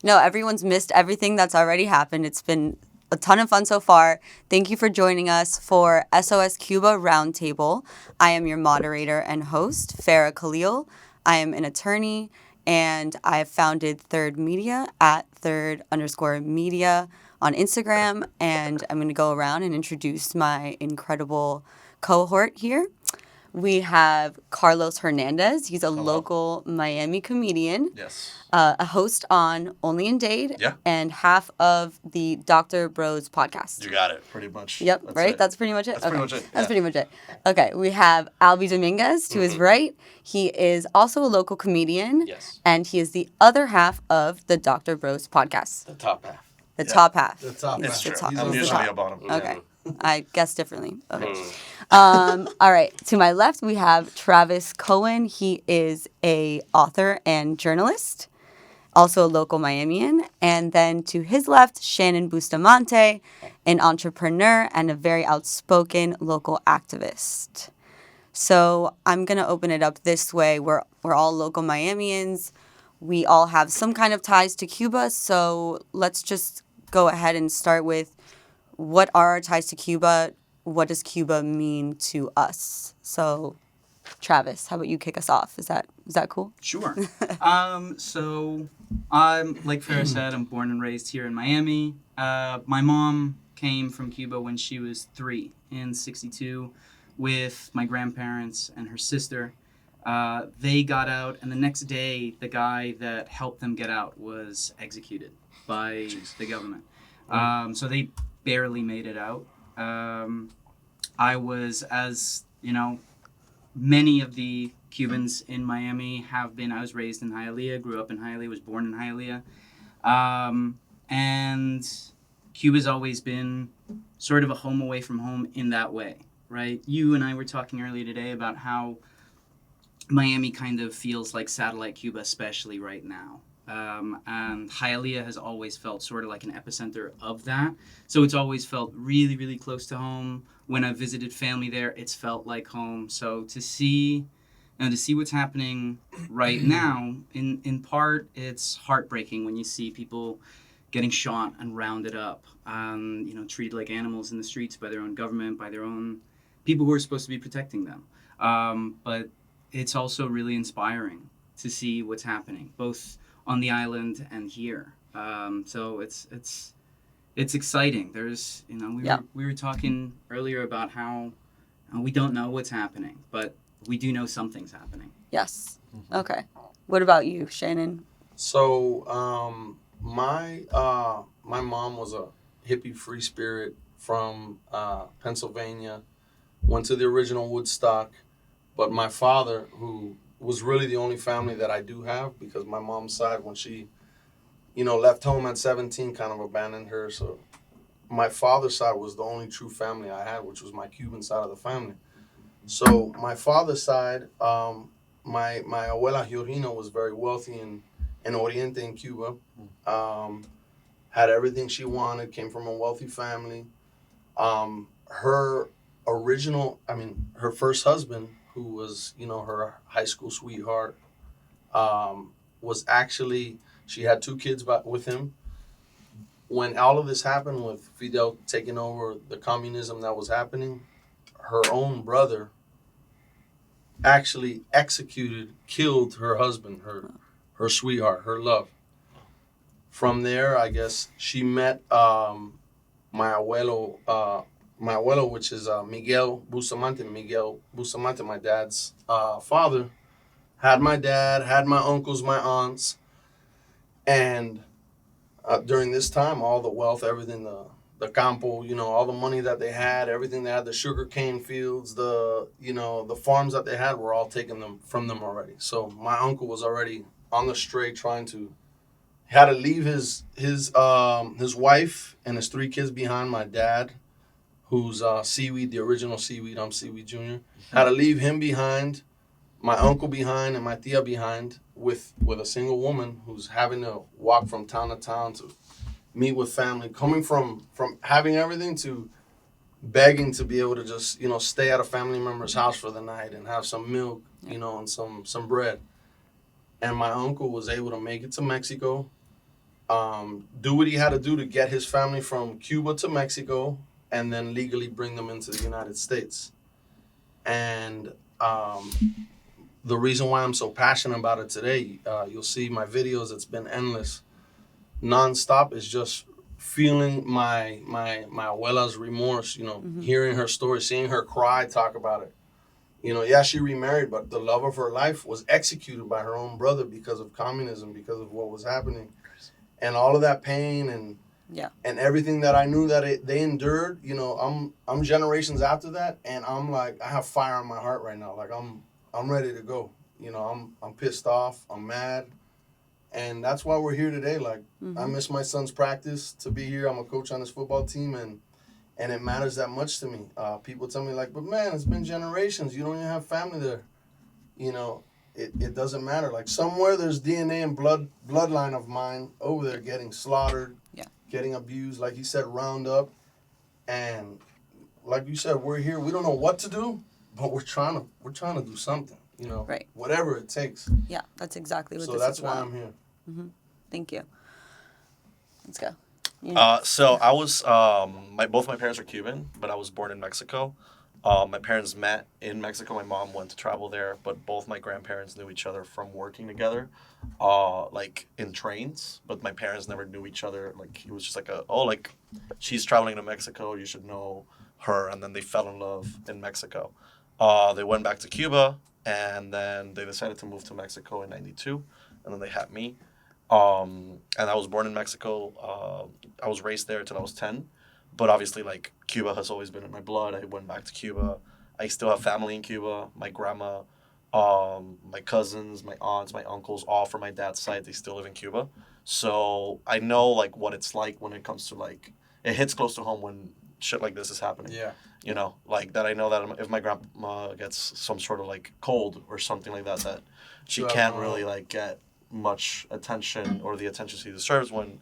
No, everyone's missed everything that's already happened. It's been a ton of fun so far. Thank you for joining us for SOS Cuba Roundtable. I am your moderator and host, Farah Khalil. I am an attorney and I have founded Third Media at third_media on Instagram. And I'm going to go around and introduce my incredible cohort here. We have Carlos Hernandez. He's a Hello. local Miami comedian. Yes. A host on Only in Dade, Yeah. and half of the Dr. Bros podcast. You got it. Pretty much. Yep, That's right? it. That's pretty much it? That's pretty much it. That's Yeah. pretty much it. Okay, we have Albie Dominguez to his right. He is also a local comedian. Yes. And he is the other half of the Dr. Bros podcast. The top half. The Yeah. top half. The top He's That's the true. top. I'm He's the usually top. a bottom. Okay. I guess differently. Okay. Mm. All right. To my left, we have Travis Cohen. He is a author and journalist, also a local Miamian. And then to his left, Shannon Bustamante, an entrepreneur and a very outspoken local activist. So I'm going to open it up this way. We're all local Miamians. We all have some kind of ties to Cuba. So let's just go ahead and start with, what are our ties to Cuba? What does Cuba mean to us? So, Travis, how about you kick us off? Is that cool? Sure. So I'm, like Farah said, I'm born and raised here in Miami. My mom came from Cuba when she was 3 in '62 with my grandparents and her sister. They got out, and the next day, the guy that helped them get out was executed by the government. So they barely made it out. I was, as you know, many of the Cubans in Miami have been. I was raised in Hialeah, grew up in Hialeah, was born in Hialeah. And Cuba's always been sort of a home away from home in that way, right? You and I were talking earlier today about how Miami kind of feels like satellite Cuba, especially right now. And Hialeah has always felt sort of like an epicenter of that. So it's always felt really, really close to home. When I visited family there, it's felt like home. So to see what's happening right now, in part, it's heartbreaking when you see people getting shot and rounded up, treated like animals in the streets by their own government, by their own people who are supposed to be protecting them. But it's also really inspiring to see what's happening, both on the island and here. So it's exciting. There's, we were talking earlier about how we don't know what's happening, but we do know something's happening. Yes. Okay. What about you, Shannon? So, my mom was a hippie free spirit from Pennsylvania. Went to the original Woodstock, but my father, who was really the only family that I do have, because my mom's side, when she, left home at 17, kind of abandoned her. So my father's side was the only true family I had, which was my Cuban side of the family. So my father's side, my abuela Georgina was very wealthy in Oriente in Cuba. Had everything she wanted, came from a wealthy family. Her first husband, who was, her high school sweetheart, was actually, she had 2 kids with him. When all of this happened with Fidel taking over the communism that was happening, her own brother actually killed her husband, her sweetheart, her love. From there, I guess she met my abuelo, which is Miguel Bustamante. Miguel Bustamante, my dad's father, had my dad, had my uncles, my aunts, and during this time, all the wealth, everything, the campo, all the money that they had, everything they had, the sugar cane fields, the farms that they had were all taken from them already. So my uncle was already on the straight, had to leave his wife and his 3 kids behind. My dad, who's Seaweed, the original Seaweed, I'm Seaweed Jr., had to leave him behind, my uncle behind, and my tia behind, with a single woman who's having to walk from town to town to meet with family, coming from having everything to begging to be able to just, stay at a family member's house for the night and have some milk, and some bread. And my uncle was able to make it to Mexico, do what he had to do to get his family from Cuba to Mexico, and then legally bring them into the United States. And the reason why I'm so passionate about it today, you'll see my videos. It's been endless, nonstop. Is just feeling my abuela's remorse. Hearing her story, seeing her cry, talk about it. Yeah, she remarried, but the love of her life was executed by her own brother because of communism, because of what was happening, and all of that pain and everything that I knew that they endured. I'm generations after that, and I'm like, I have fire in my heart right now. Like I'm ready to go. I'm pissed off. I'm mad, and that's why we're here today. Like I miss my son's practice to be here. I'm a coach on his football team, and it matters that much to me. People tell me like, but man, it's been generations. You don't even have family there. It doesn't matter. Like somewhere there's DNA and bloodline of mine over there getting slaughtered, getting abused. Like he said, round up, and like you said, we're here. We don't know what to do, but we're trying to do something. Right. Whatever it takes. Yeah, that's exactly what So this that's is why about. I'm here. Thank you. Let's go. So I was both my parents are Cuban, but I was born in Mexico. My parents met in Mexico. My mom went to travel there, but both my grandparents knew each other from working together, like in trains. But my parents never knew each other. Like it was just like she's traveling to Mexico. You should know her. And then they fell in love in Mexico. They went back to Cuba, and then they decided to move to Mexico in '92, and then they had me. And I was born in Mexico. I was raised there till I was 10. But obviously, like, Cuba has always been in my blood. I went back to Cuba. I still have family in Cuba. My grandma, my cousins, my aunts, my uncles, all from my dad's side, they still live in Cuba. So I know, like, what it's like when it comes to, like, it hits close to home when shit like this is happening. Yeah. Like, that I know that if my grandma gets some sort of, like, cold or something like that she can't really, like, get much attention or the attention she deserves when,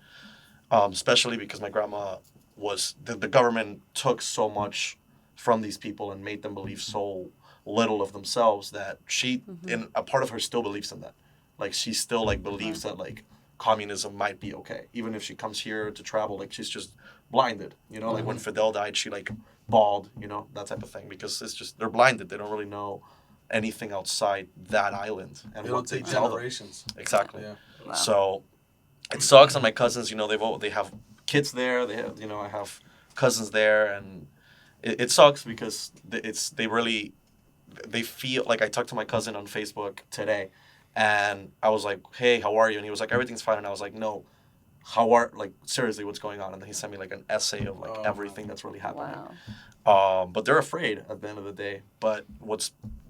especially because my grandma was the government took so much from these people and made them believe so little of themselves that she in a part of her still believes in that. Like she still like believes that like communism might be okay, even if she comes here to travel. Like she's just blinded, like when Fidel died, she like bawled, that type of thing, because it's just they're blinded. They don't really know anything outside that island and It'll what they take tell them. generations. Exactly. Yeah. Wow. So it sucks. And my cousins, they have kids there. They have, I have cousins there, and it sucks because they feel like I talked to my cousin on Facebook today, and I was like, "Hey, how are you?" And he was like, "Everything's fine." And I was like, "No, seriously, what's going on?" And then he sent me like an essay of like everything that's really happening. Wow. But they're afraid at the end of the day. But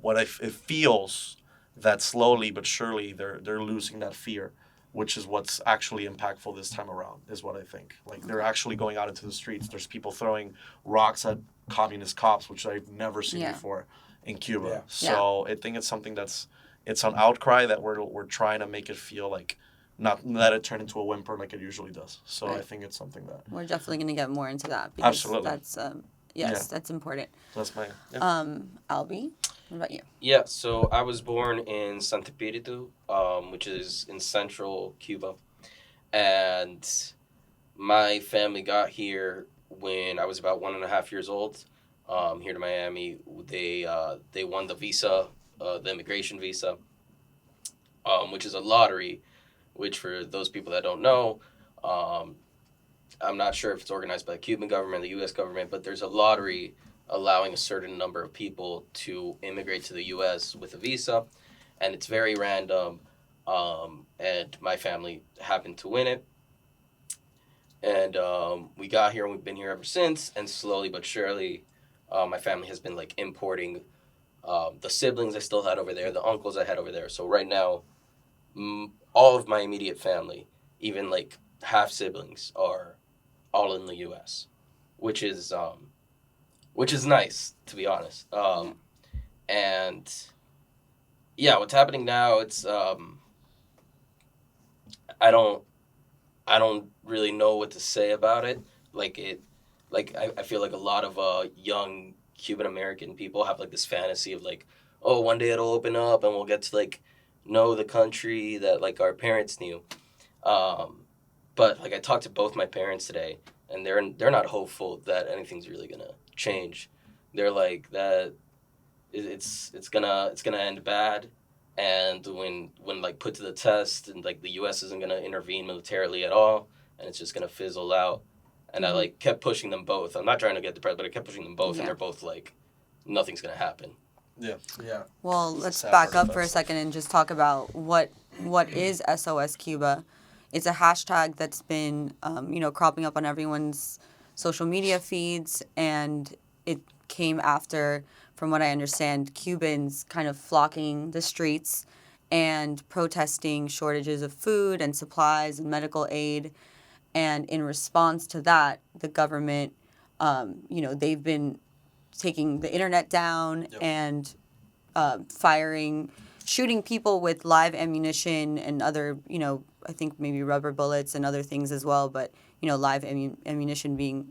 it feels that slowly but surely they're losing that fear, which is what's actually impactful this time around, is what I think. Like, they're actually going out into the streets. There's people throwing rocks at communist cops, which I've never seen before in Cuba. Yeah. So I think it's something it's an outcry that we're trying to make it feel like, not let it turn into a whimper like it usually does. So I think it's something that... We're definitely going to get more into that. Because Absolutely. That's, that's important. That's my... Albie, what about you? Yeah, so I was born in Santa Espiritu, which is in central Cuba. And my family got here when I was about 1.5 years old, here to Miami. They won the visa, the immigration visa, which is a lottery, which for those people that don't know, I'm not sure if it's organized by the Cuban government, the U.S. government, but there's a lottery allowing a certain number of people to immigrate to the U.S. with a visa, and it's very random, and my family happened to win it, and we got here, and we've been here ever since, and slowly but surely, my family has been, like, importing the siblings I still had over there, the uncles I had over there, so right now, all of my immediate family, even, like, half-siblings, are all in the U.S., which is nice, to be honest. And yeah, what's happening now, it's I don't really know what to say about it. I feel like a lot of young Cuban American people have like this fantasy of like, oh, one day it'll open up and we'll get to like know the country that like our parents knew. But like I talked to both my parents today, and they're not hopeful that anything's really gonna change. They're like that it's gonna end bad, and when like put to the test, and like the U.S. isn't gonna intervene militarily at all, and it's just gonna fizzle out. And I like kept pushing them both. I'm not trying to get depressed, but I kept pushing them both, and Yeah. they're both like, nothing's gonna happen. Yeah. Well, It's a let's sad back part up of for a that second and just talk about what is SOS Cuba. It's a hashtag that's been, cropping up on everyone's social media feeds, and it came after, from what I understand, Cubans kind of flocking the streets and protesting shortages of food and supplies and medical aid. And in response to that, the government, they've been taking the internet down Yep. and shooting people with live ammunition and other, I think maybe rubber bullets and other things as well. But, live ammunition being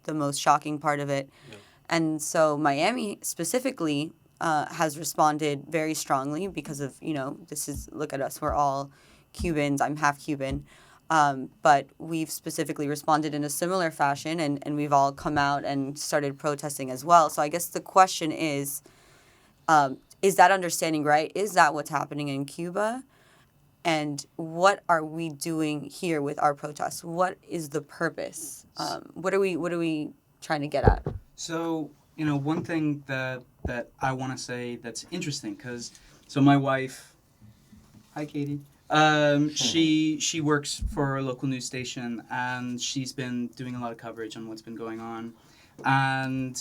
the most shocking part of it. Yeah. And so Miami specifically has responded very strongly because of, look at us, we're all Cubans. I'm half Cuban. But we've specifically responded in a similar fashion, and we've all come out and started protesting as well. So I guess the question is that understanding right? Is that what's happening in Cuba? And what are we doing here with our protests? What is the purpose? What are we trying to get at? So, one thing that I want to say that's interesting, because my wife, hi Katie, she works for a local news station, and she's been doing a lot of coverage on what's been going on, and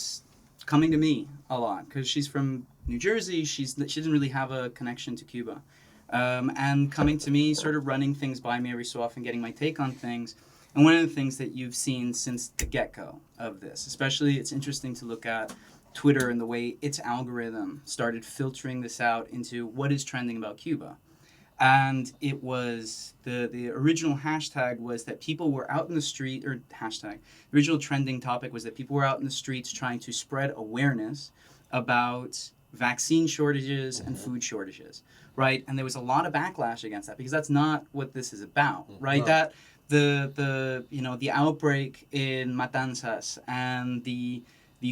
coming to me a lot because she's from New Jersey. She doesn't really have a connection to Cuba, and coming to me, sort of running things by me every so often, getting my take on things. And one of the things that you've seen since the get-go of this, especially, it's interesting to look at Twitter and the way its algorithm started filtering this out into what is trending about Cuba. And it was the original hashtag was that people were out in the street, or hashtag, the original trending topic was that people were out in the streets trying to spread awareness about vaccine shortages and food shortages, right? And there was a lot of backlash against that because that's not what this is about, right? No. That the outbreak in Matanzas and the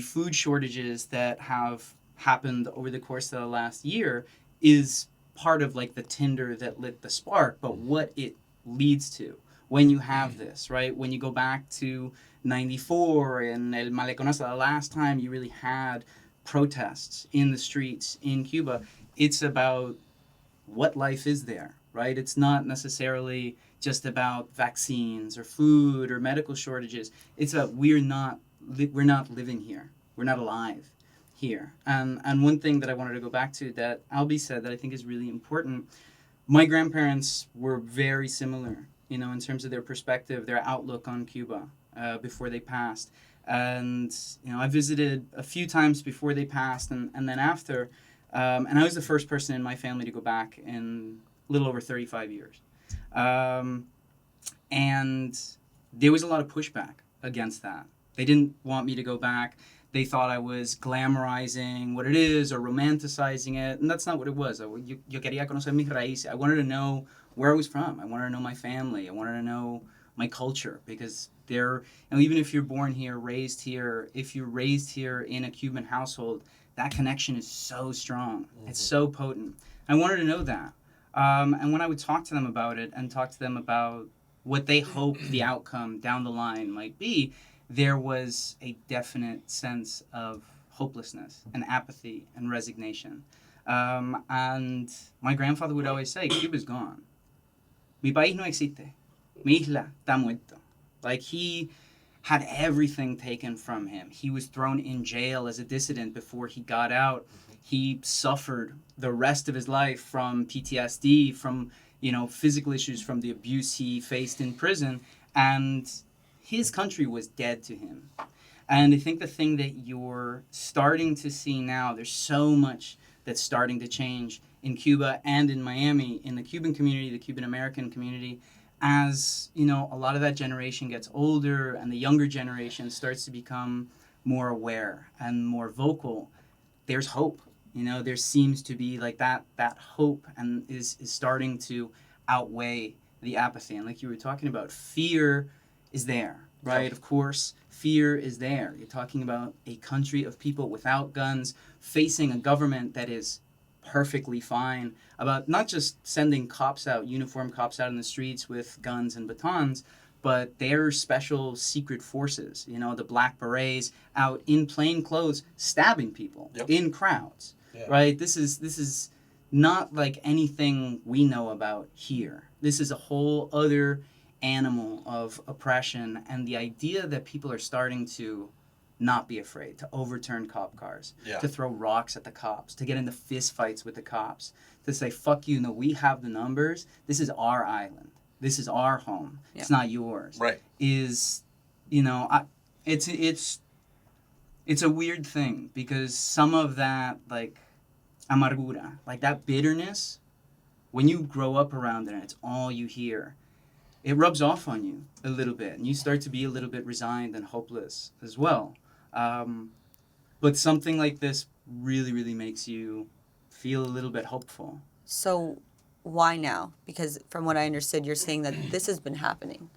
food shortages that have happened over the course of the last year is part of like the tinder that lit the spark, but what it leads to when you have this, right? When you go back to 94 and El Maleconazo, the last time you really had protests in the streets in Cuba, it's about what life is there, right? It's not necessarily just about vaccines or food or medical shortages. It's we're not living here. We're not alive here. And one thing that I wanted to go back to that Albie said that I think is really important, my grandparents were very similar, in terms of their perspective, their outlook on Cuba before they passed. And, I visited a few times before they passed and then after. And I was the first person in my family to go back in a little over 35 years. And there was a lot of pushback against that. They didn't want me to go back. They thought I was glamorizing what it is or romanticizing it, and that's not what it was. Yo quería conocer mis raíces. I wanted to know where I was from. I wanted to know my family. I wanted to know my culture, because even if you're born here, raised here, if you're raised here in a Cuban household, that connection is so strong. Mm-hmm. It's so potent. I wanted to know that. And when I would talk to them about it and talk to them about what they hope the outcome down the line might be, there was a definite sense of hopelessness and apathy and resignation. And my grandfather would always say, Cuba's gone. Mi país no existe. Mi isla está muerto. Like, he had everything taken from him. He was thrown in jail as a dissident before he got out. He suffered the rest of his life from PTSD, from, physical issues, from the abuse he faced in prison. And his country was dead to him. And I think the thing that you're starting to see now, there's so much that's starting to change in Cuba and in Miami, in the Cuban community, the Cuban American community, as, a lot of that generation gets older and the younger generation starts to become more aware and more vocal. There's hope. There seems to be like that hope, and is starting to outweigh the apathy. And like you were talking about, fear is there, right? Of course, fear is there. You're talking about a country of people without guns facing a government that is perfectly fine about not just sending cops out, uniformed cops out in the streets with guns and batons, but their special secret forces, the Black Berets out in plain clothes stabbing people in crowds, right? This is not like anything we know about here. This is a whole other animal of oppression, and the idea that people are starting to not be afraid to overturn cop cars, to throw rocks at the cops, to get into fist fights with the cops, to say, fuck you, no, we have the numbers, this is our island, this is our home, it's not yours, right? Is, it's a weird thing, because some of that, like, amargura, like that bitterness, when you grow up around it and it's all you hear, it rubs off on you a little bit, and you start to be a little bit resigned and hopeless as well. But something like this really, really makes you feel a little bit hopeful. So why now? Because from what I understood, you're saying that this has been happening.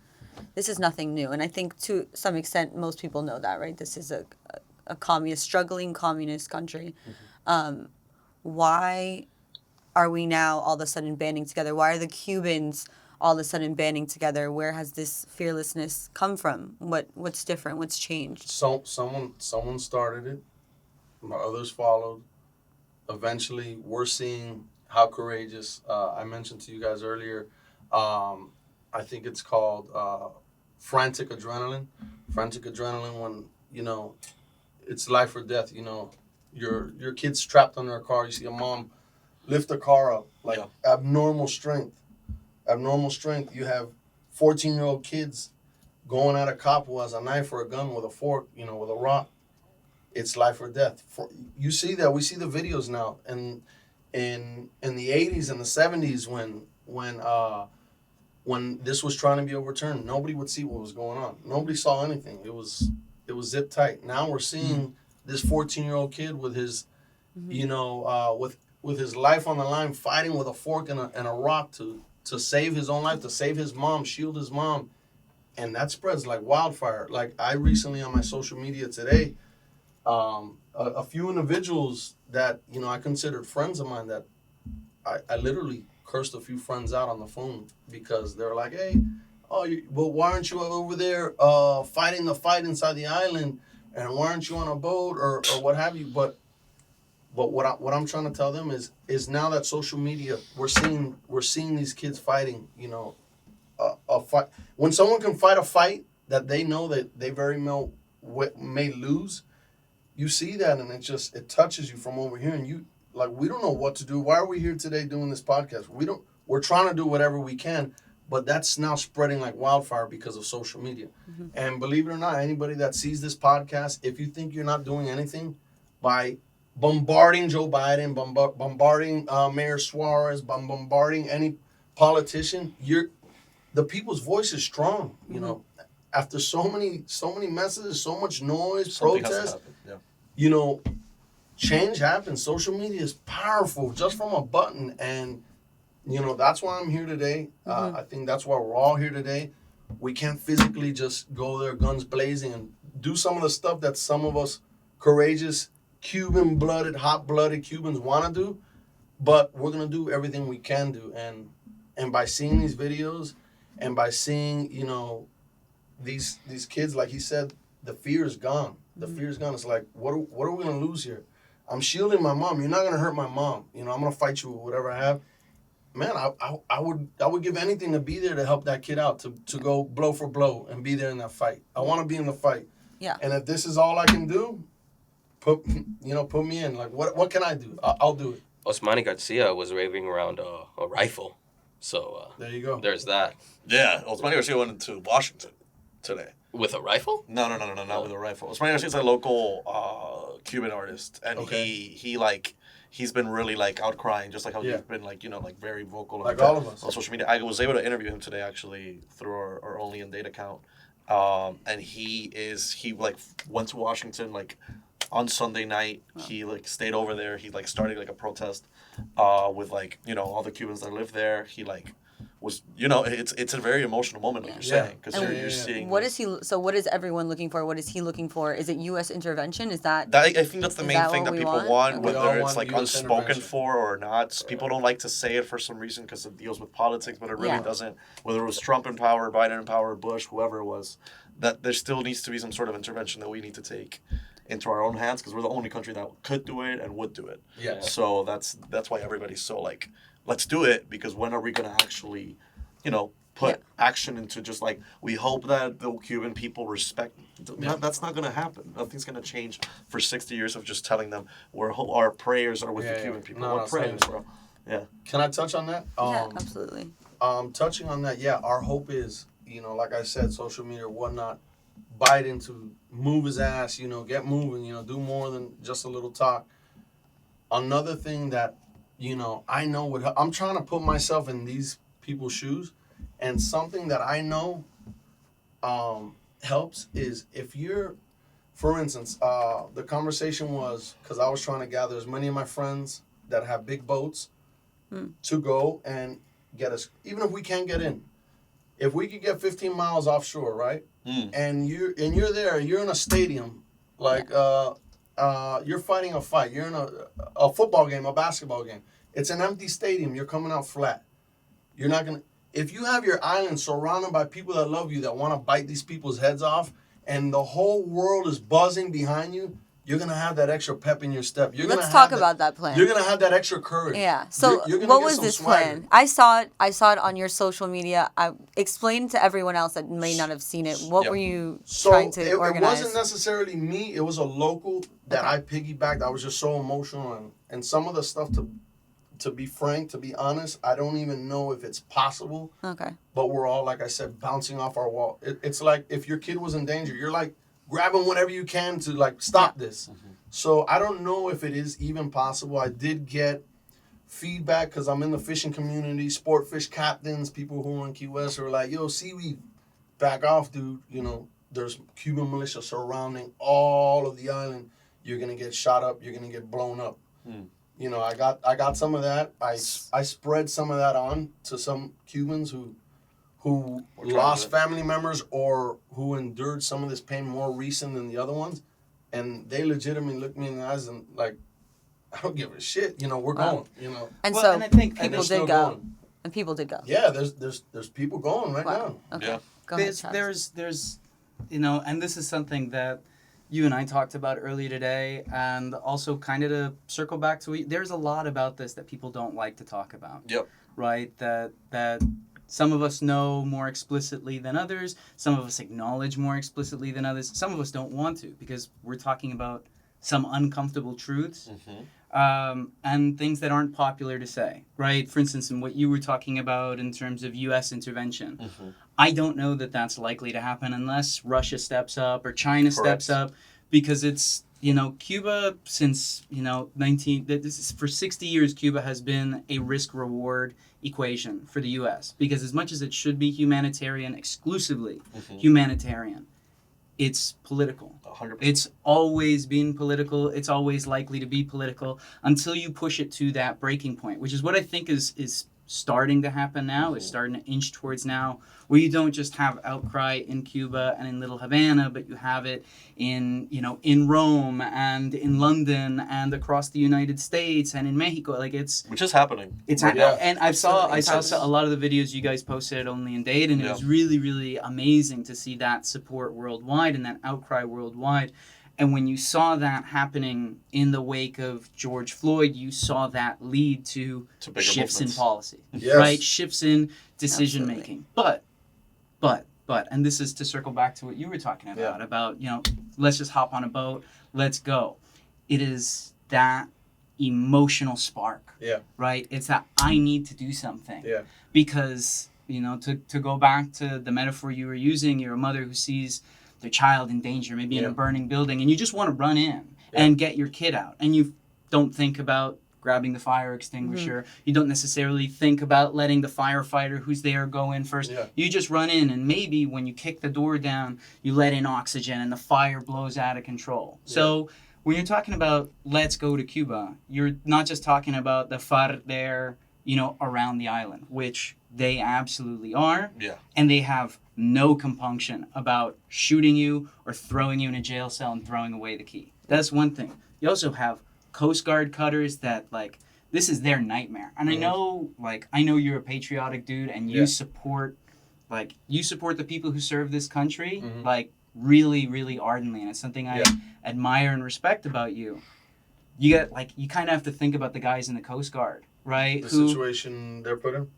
This is nothing new. And I think to some extent, most people know that, right? This is a struggling communist country. Why are we now all of a sudden banding together? Why are the Cubans all of a sudden banding together? Where has this fearlessness come from? What's different? What's changed? So someone started it. Others followed. Eventually, we're seeing how courageous. I mentioned to you guys earlier. I think it's called frantic adrenaline. Frantic adrenaline when it's life or death. Your kid's trapped under a car. You see a mom lift a car up abnormal strength. Abnormal strength. You have 14-year-old kids going at a cop who has a knife or a gun with a fork, with a rock. It's life or death. You see that. We see the videos now. And in the 80s and the 70s when this was trying to be overturned, nobody would see what was going on. Nobody saw anything. It was zip tight. Now we're seeing this 14-year-old kid with his, with his life on the line, fighting with a fork and a rock to save his own life, to save his mom, shield his mom. And that spreads like wildfire. Like, I recently on my social media today, a few individuals that, I considered friends of mine that I literally cursed a few friends out on the phone because they're like, hey, well, why aren't you over there fighting the fight inside the island? And why aren't you on a boat or what have you? But what I'm trying to tell them is now that social media, we're seeing these kids fighting, a fight. When someone can fight a fight that they know that they very well may lose, you see that, and it touches you from over here, and you like, we don't know what to do. Why are we here today doing this podcast? We're trying to do whatever we can, but that's now spreading like wildfire because of social media. Mm-hmm. And believe it or not, anybody that sees this podcast, if you think you're not doing anything by bombarding Joe Biden, bombarding Mayor Suarez, bombarding any politician, the people's voice is strong. Mm-hmm. After so many messages, so much noise, Something protest, yeah. Change happens. Social media is powerful just from a button, and that's why I'm here today. Mm-hmm. I think that's why we're all here today. We can't physically just go there guns blazing and do some of the stuff that some of us courageous Cuban-blooded, hot-blooded Cubans want to do, but we're going to do everything we can do. And by seeing these videos and by seeing, these kids, like he said, the fear is gone. The fear is gone. It's like, what are we going to lose here? I'm shielding my mom. You're not going to hurt my mom. I'm going to fight you with whatever I have. Man, I would give anything to be there to help that kid out, to go blow for blow and be there in that fight. I want to be in the fight. Yeah. And if this is all I can do, put me in. Like, what can I do? I'll do it. Osmani Garcia was waving around a rifle. So there you go. There's that. Yeah, Osmani Garcia went to Washington today. With a rifle? No, not with a rifle. Osmani Garcia's a local Cuban artist, and he's been really like outcrying, just like how you've been like very vocal like all of us on social media. I was able to interview him today actually through our Only in Date account, and he went to Washington like on Sunday night. Wow. He stayed over there. He started a protest with all the Cubans that live there. He was, you know, it's a very emotional moment, like you're Yeah. saying, because And you're seeing. What is he? So what is everyone looking for? What is he looking for? Is it U.S. intervention? Is that? I think that's the Is main that thing what that we people want? want, Okay. We all whether it's want like US unspoken intervention. for or not. People don't like to say it for some reason because it deals with politics, but it really Yeah. doesn't. Whether it was Trump in power, Biden in power, Bush, whoever it was, that there still needs to be some sort of intervention that we need to take into our own hands because we're the only country that could do it and would do it. Yeah. So that's why everybody's so like, let's do it, because when are we gonna actually, you know, put action into just like, we hope that the Cuban people respect. That's not gonna happen. Nothing's gonna change for 60 years of just telling them our prayers are with the Cuban people. No, What it's prayers, not. bro? Yeah. Can I touch on that? Yeah, absolutely. Touching on that, yeah, our hope is, you know, like I said, social media or whatnot, Biden to move his ass, you know, get moving, you know, do more than just a little talk. Another thing that, you know, I know would help, I'm trying to put myself in these people's shoes, and something that I know helps is if you're, for instance, the conversation was, because I was trying to gather as many of my friends that have big boats to go and get us, even if we can't get in. If we could get 15 miles offshore, right? And you're there, you're in a stadium, like you're fighting a fight. You're in a football game, a basketball game. It's an empty stadium. You're coming out flat. You're not gonna. If you have your island surrounded by people that love you, that want to bite these people's heads off, and the whole world is buzzing behind you, you're gonna have that extra pep in your step. Let's talk about that plan. You're gonna have that extra courage. Yeah. So You're gonna what get was some this swagger. plan? I saw it on your social media. I explained to everyone else that may not have seen it. What were you trying to it organize? wasn't necessarily me. It was a local that I piggybacked. I was just so emotional, and some of the stuff, to be frank, to be honest, I don't even know if it's possible. Okay. But we're all, like I said, bouncing off our wall. It's like if your kid was in danger, you're like grabbing whatever you can to like stop this. So I don't know if it is even possible. I did get feedback because I'm in the fishing community, sport fish captains, people who are in Key West who are like, yo, seaweed, back off, dude. You know, there's Cuban militia surrounding all of the island. You're going to get shot up. You're going to get blown up. You know, I got some of that. I spread some of that on to some Cubans who lost family members or who endured some of this pain more recent than the other ones. And they legitimately looked me in the eyes and like, I don't give a shit. You know, we're going. You know, And and I think people they're did still go. going. And people did go. Yeah, there's people going right now. Okay. Yeah. Go ahead, Travis. there's you know, and this is something that you and I talked about earlier today, and also kind of to circle back to it, there's a lot about this that people don't like to talk about. Yep. Right? That some of us know more explicitly than others, some of us acknowledge more explicitly than others, some of us don't want to because we're talking about some uncomfortable truths. And things that aren't popular to say, right? For instance, in what you were talking about in terms of U.S. intervention, I don't know that that's likely to happen unless Russia steps up or China steps up, because it's, you know, Cuba since, you know, for 60 years, Cuba has been a risk-reward equation for the U.S. because as much as it should be humanitarian, exclusively humanitarian, it's political. 100%. It's always been political. It's always likely to be political until you push it to that breaking point, which is what I think is starting to happen now, is starting to inch towards now, where you don't just have outcry in Cuba and in Little Havana, but you have it in, you know, in Rome and in London and across the United States and in Mexico. Like which is happening. It's right now. and I saw a lot of the videos you guys posted only in Dade, and it was really, really amazing to see that support worldwide and that outcry worldwide. And when you saw that happening in the wake of George Floyd, you saw that lead to shifts movements. in policy, Yes. right? Shifts in decision making. But, and this is to circle back to what you were talking about, you know, let's just hop on a boat, let's go. It is that emotional spark, right? It's that I need to do something. Yeah. Because, you know, to go back to the metaphor you were using, you're a mother who sees their child in danger, maybe in a burning building, and you just want to run in and get your kid out. And you don't think about grabbing the fire extinguisher. You don't necessarily think about letting the firefighter who's there go in first. Yeah. You just run in, and maybe when you kick the door down, you let in oxygen and the fire blows out of control. So when you're talking about let's go to Cuba, you're not just talking about the FARC there around the island, which they absolutely are. Yeah. And they have no compunction about shooting you or throwing you in a jail cell and throwing away the key. That's one thing. You also have Coast Guard cutters that, like, this is their nightmare. And I know you're a patriotic dude and you support the people who serve this country, like, really, really ardently. And it's something I admire and respect about you. You kind of have to think about the guys in the Coast Guard, right? The situation they're put in?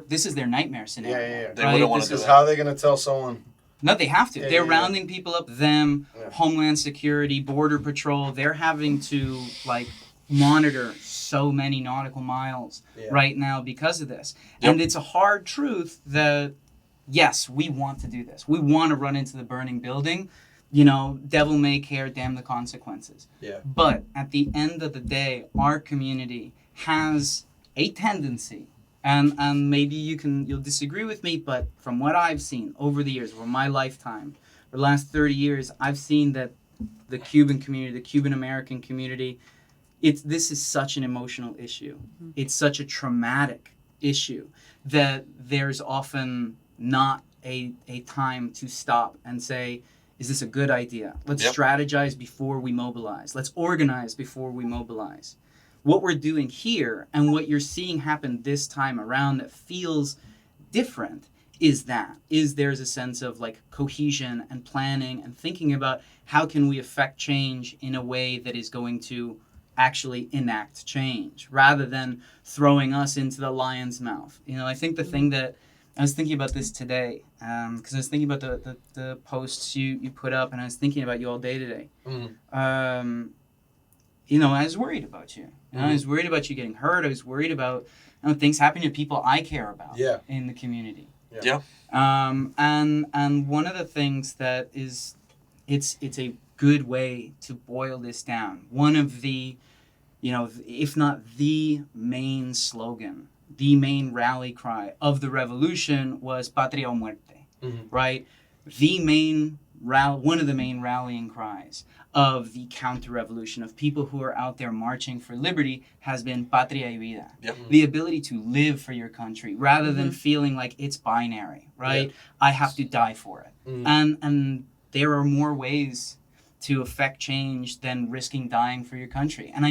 This is their nightmare scenario. Yeah. They wouldn't want to do Because that. how are they going to tell someone? No, they have to. Yeah, They're yeah. rounding people up. Them, Yeah. Homeland Security, Border Patrol. They're having to, like, monitor so many nautical miles right now because of this. Yep. And it's a hard truth that, yes, we want to do this. We want to run into the burning building. Devil may care, damn the consequences. Yeah. But at the end of the day, our community has a tendency, and maybe you'll disagree with me, but from what I've seen over the years, over my lifetime, for the last 30 years, I've seen that the Cuban community, the Cuban American community, this is such an emotional issue. It's such a traumatic issue that there's often not a time to stop and say, is this a good idea? Let's strategize before we mobilize. Let's organize before we mobilize. What we're doing here and what you're seeing happen this time around that feels different is there's a sense of, like, cohesion and planning and thinking about how can we affect change in a way that is going to actually enact change rather than throwing us into the lion's mouth. I think the thing that I was thinking about this today, because I was thinking about the posts you put up, and I was thinking about you all day today. I was worried about you. I was worried about you getting hurt. I was worried about things happening to people I care about in the community. Yeah. And one of the things that is, it's a good way to boil this down. One of the, if not the main slogan, the main rally cry of the revolution was Patria o Muerte, right? One of the main rallying cries of the counter-revolution, of people who are out there marching for liberty, has been Patria y Vida. Yep. The ability to live for your country rather than feeling like it's binary, right? I have to die for it. And there are more ways to affect change than risking dying for your country. And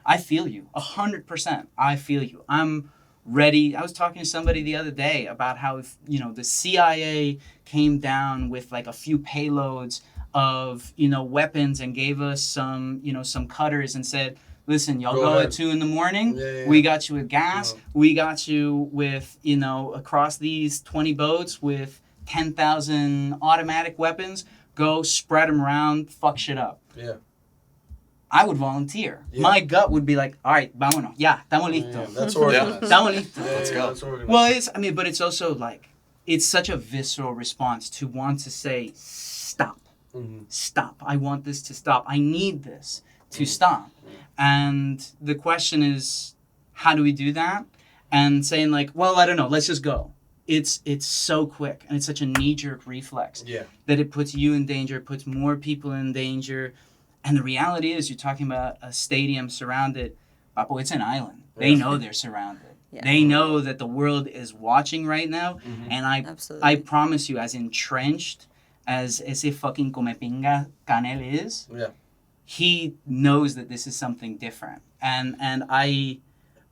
I feel you, 100%. I feel you. I'm ready. I was talking to somebody the other day about how if, the CIA came down with, like, a few payloads of, weapons and gave us some cutters and said, listen, y'all go at 2 a.m. We got you with gas. We got you with, across these 20 boats with 10,000 automatic weapons. Go spread them around, fuck shit up. Yeah. I would volunteer. Yeah. My gut would be like, all right, vámonos. Ya, estamos listos. Yeah, that's organized. Estamos listos. Let's go. That's organized. Well, but it's also like, it's such a visceral response to want to say, stop. Stop. I want this to stop. I need this to stop. And the question is, how do we do that? And saying, like, well, I don't know, let's just go. It's so quick, and it's such a knee-jerk reflex that it puts you in danger, it puts more people in danger. And the reality is, you're talking about a stadium surrounded. Papo, it's an island. They know they're surrounded. Yeah. They know that the world is watching right now. And I promise you, as entrenched as ese fucking comepinga Canel is, he knows that this is something different. And I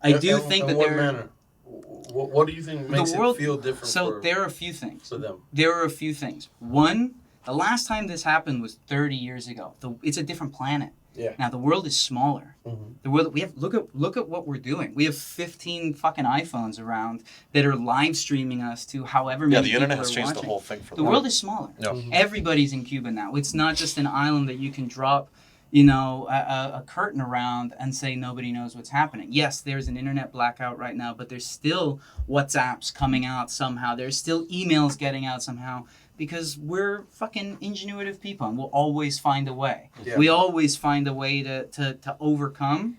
do think that there... manner? What do you think makes it feel different? So there are a few things. For them. There are a few things. One, the last time this happened was 30 years ago. It's a different planet. Yeah. Now the world is smaller. The world look at what we're doing. We have 15 fucking iPhones around that are live streaming us to however many people are watching. the internet has changed the whole thing for the world is smaller. Everybody's in Cuba now. It's not just an island that you can drop, a curtain around and say nobody knows what's happening. Yes, there's an internet blackout right now, but there's still WhatsApps coming out somehow. There's still emails getting out somehow. Because we're fucking ingenuitive people, and we'll always find a way. Yeah. We always find a way to overcome.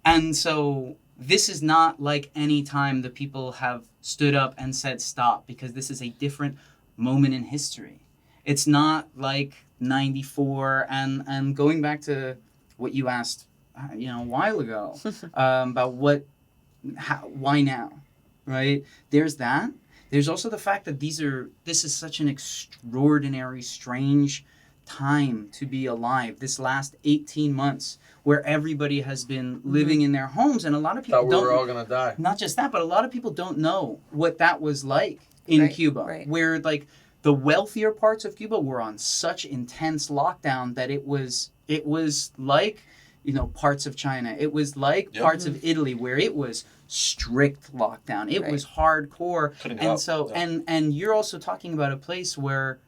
And so this is not like any time the people have stood up and said stop, because this is a different moment in history. It's not like 94, and going back to what you asked, a while ago, about what why now, right? There's that. There's also the fact that this is such an extraordinary, strange time to be alive. This last 18 months where everybody has been living in their homes, and a lot of people Thought we were all gonna die. not just that, but a lot of people don't know what that was like in Right, Cuba, right. where like the wealthier parts of Cuba were on such intense lockdown that it was like, you know, parts of China. It was like Yep. parts of Italy where it was strict lockdown. It Right. was hardcore. Couldn't And help, so yeah. and you're also talking about a place where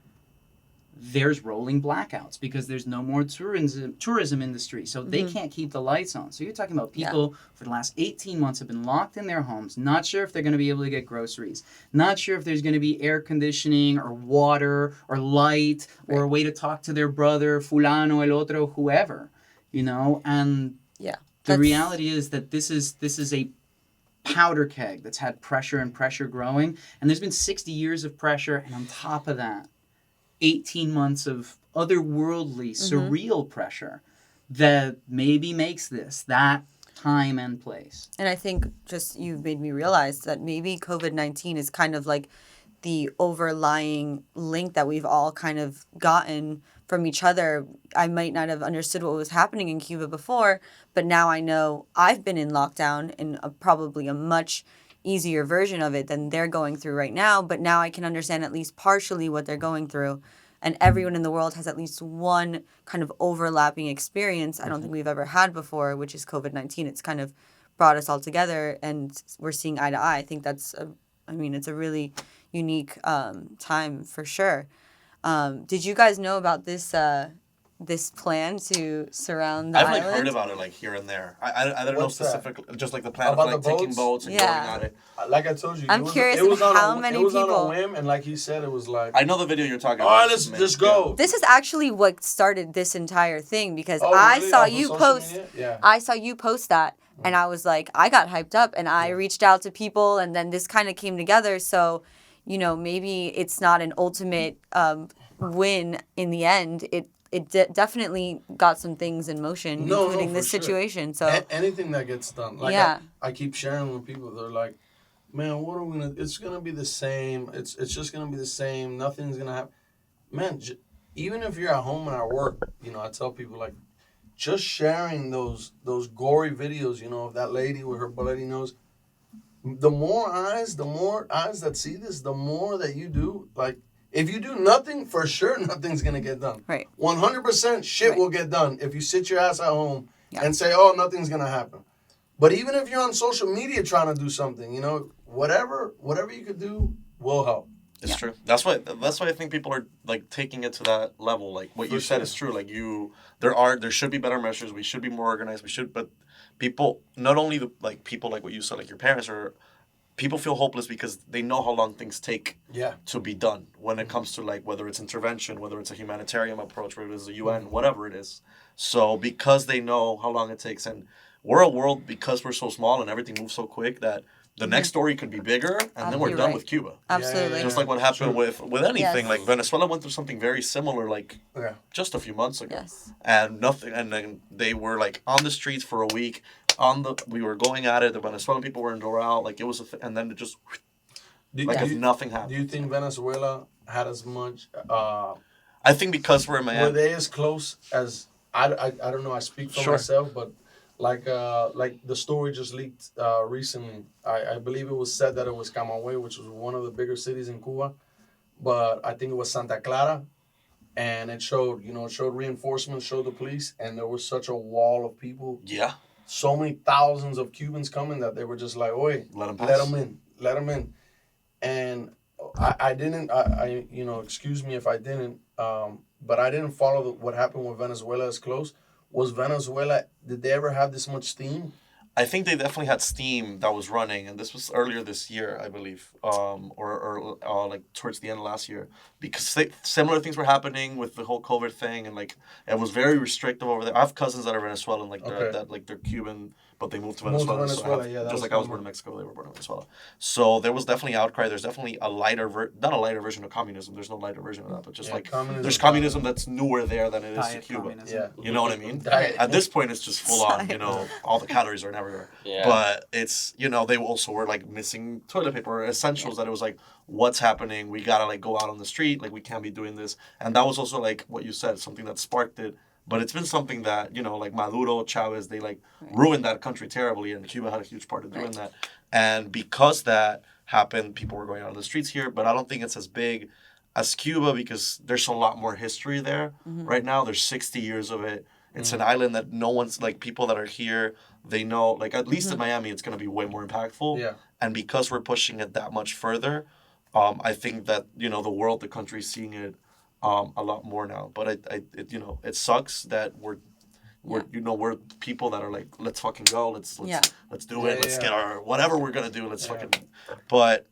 there's rolling blackouts because there's no more tourism industry, so they can't keep the lights on. So you're talking about people for the last 18 months have been locked in their homes, not sure if they're going to be able to get groceries, not sure if there's going to be air conditioning or water or light or a way to talk to their brother, fulano, el otro, whoever, you know. And Yeah. the That's- reality is that this is a powder keg that's had pressure and pressure growing, and there's been 60 years of pressure, and on top of that 18 months of otherworldly, surreal pressure that maybe makes this that time and place. And I think just you've made me realize that maybe COVID-19 is kind of like the overlying link that we've all kind of gotten from each other. I might not have understood what was happening in Cuba before, but now I know I've been in lockdown in probably a much easier version of it than they're going through right now. But now I can understand at least partially what they're going through. And everyone in the world has at least one kind of overlapping experience I don't think we've ever had before, which is COVID-19. It's kind of brought us all together and we're seeing eye to eye. I think it's a really unique time for sure. Did you guys know about this plan to surround the I've island? like heard about it like here and there. I don't know What's that? specifically, just like the plan About of like the taking boats? boats and Yeah. going on it. Like I told you, I'm it was, curious it was on how a, many it was people- on a whim, and like he said, it was like, I know the video you're talking all about. right, let's man. just go. This is actually what started this entire thing because Oh, I really? saw Off of you social post. media? Yeah. I saw you post that, and I was like, I got hyped up, and I reached out to people, and then this kind of came together. So, you know, maybe it's not an ultimate win in the end. It definitely got some things in motion, No, including for this sure. situation. So, Anything that gets done. Like Yeah. I keep sharing with people. They're like, man, what are we gonna? It's gonna be the same. It's just gonna be the same. Nothing's gonna happen. Man, even if you're at home and at work, you know, I tell people like, just sharing those gory videos, you know, of that lady with her bloody nose. The more eyes that see this, the more that you do. Like, if you do nothing, for sure, nothing's gonna get done. right. 100% shit Right. will get done if you sit your ass at home Yeah. and say, oh, nothing's going to happen. But even if you're on social media trying to do something, you know, whatever you could do will help. It's true. That's why I think people are like taking it to that level. Like what For you said sure. is true. Like there should be better measures. We should be more organized. But people, not only like people like what you said, like your parents or people feel hopeless because they know how long things take Yeah. to be done when it comes to like whether it's intervention, whether it's a humanitarian approach, whether it's the UN, whatever it is. So because they know how long it takes, and we're a world because we're so small and everything moves so quick that the next story could be bigger, and then we're You're done right. with Cuba. Absolutely. Yeah. Just like what happened with anything, Yes. like Venezuela went through something very similar, like Yeah. just a few months ago, Yes. and nothing. And then they were like on the streets for a week. We were going at it. The Venezuelan people were in Doral, like it was, and then it just like if nothing happened. Do you think Venezuela had as much, I think because we're a were man. they as close as, I don't know, I speak for Sure. myself, but like the story just leaked recently. I believe it was said that it was Camagüey, which was one of the bigger cities in Cuba, but I think it was Santa Clara, and it showed reinforcements, showed the police, and there was such a wall of people, Yeah, so many thousands of Cubans coming that they were just like, "Oi, let them pass. let them in," and I didn't, excuse me if I didn't, but I didn't follow what happened with Venezuela as close. Was Venezuela, did they ever have this much steam? I think they definitely had steam that was running, and this was earlier this year, I believe, or like towards the end of last year, because similar things were happening with the whole COVID thing, and like it was very restrictive over there. I have cousins that are Venezuelan, like Okay. that like they're Cuban but they moved to Moved to Venezuela. Venezuela, So yeah, that just was like I was one born in more. Mexico, they were born in Venezuela. So there was definitely outcry. There's definitely a lighter, not a lighter version of communism. There's no lighter version of that, but just Yeah, like communism. there's communism that's newer there than it is to Diet Cuba. communism. Yeah. You know what I mean? Diet. At this point, it's just full on. Sorry. All the calories are everywhere. Yeah. But it's they also were like missing toilet paper, essentials. That it was like, what's happening? We gotta like go out on the street. Like we can't be doing this. And that was also like what you said, something that sparked it. But it's been something that like Maduro, Chavez, they like ruined that country terribly, and Cuba had a huge part in doing that. And because that happened, people were going out on the streets here. But I don't think it's as big as Cuba because there's a lot more history there right now. There's 60 years of it. It's an island that no one's like people that are here. They know like at least in Miami, it's gonna be way more impactful. Yeah. And because we're pushing it that much further, I think that the world, the country's seeing it a lot more now. But it sucks that we're people that are like, let's fucking go, let's do Yeah, it, let's yeah. get our whatever we're gonna do, let's Yeah. fucking. But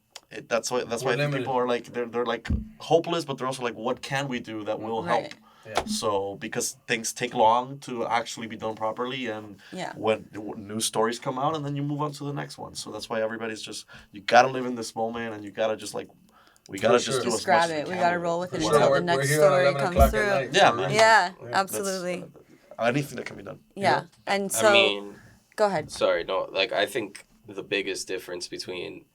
that's why I think limited. people are like they're like hopeless, but they're also like, what can we do that will help? Right. Yeah. So because things take long to actually be done properly, and Yeah. when new stories come out, and then you move on to the next one. So that's why everybody's just you gotta live in this moment, and you gotta just like. We gotta For just sure. do Just as grab much as it. We can gotta with roll with it For until sure. the next here at story 11 comes o'clock at through. night, Yeah, for man. real. Yeah, Yeah. absolutely. Anything that can be done. Yeah. And so I mean, go ahead. sorry, no, like I think the biggest difference between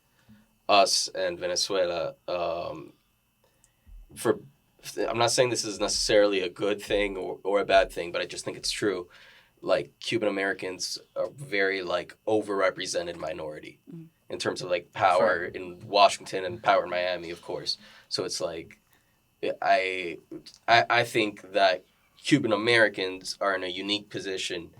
us and Venezuela, for I'm not saying this is necessarily a good thing or a bad thing, but I just think it's true. Like Cuban Americans are very like overrepresented minority in terms of like power in Washington and power in Miami, of course. So it's like I think that Cuban Americans are in a unique position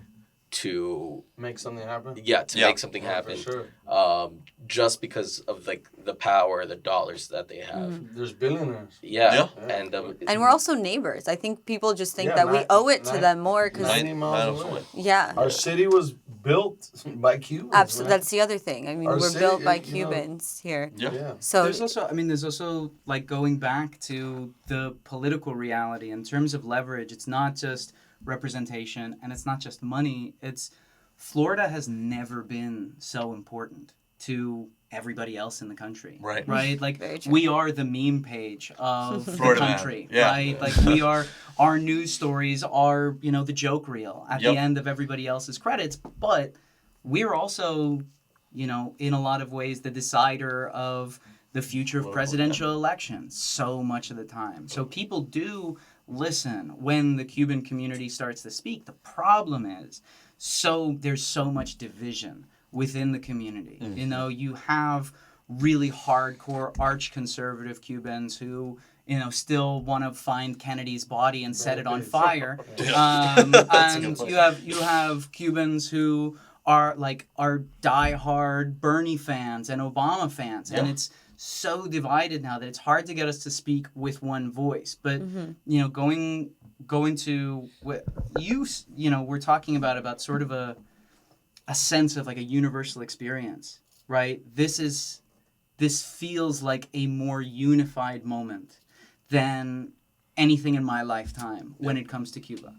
to Make something happen. make something Yeah, happen, for sure. just because of like the power, the dollars that they have. There's billionaires. Yeah, Yeah. and And we're also neighbors. I think people just think Yeah, that we owe it to nine- them more because 90 miles away. yeah, Our city was built by Cubans. absolutely. man. That's the other thing. I mean, Our we're city, built by you know- Cubans here. Yeah. So There's also like going back to the political reality in terms of leverage. It's not just representation and it's not just money. It's Florida has never been so important to everybody else in the country. Right. Right? Like Very true. we are the meme page of the Florida man. country. Yeah. Right? Like we are our news stories are, the joke reel at Yep. the end of everybody else's credits. But we're also, in a lot of ways the decider of the future of presidential elections so much of the time. So people do listen when the Cuban community starts to speak. The problem is there's so much division within the community. You have really hardcore arch conservative Cubans who still want to find Kennedy's body and set it on fire. That's a good And point. you have Cubans who are diehard Bernie fans and Obama fans, and it's so divided now that it's hard to get us to speak with one voice. But going to what we're talking about sort of a sense of like a universal experience, right? This feels like a more unified moment than anything in my lifetime when it comes to Cuba,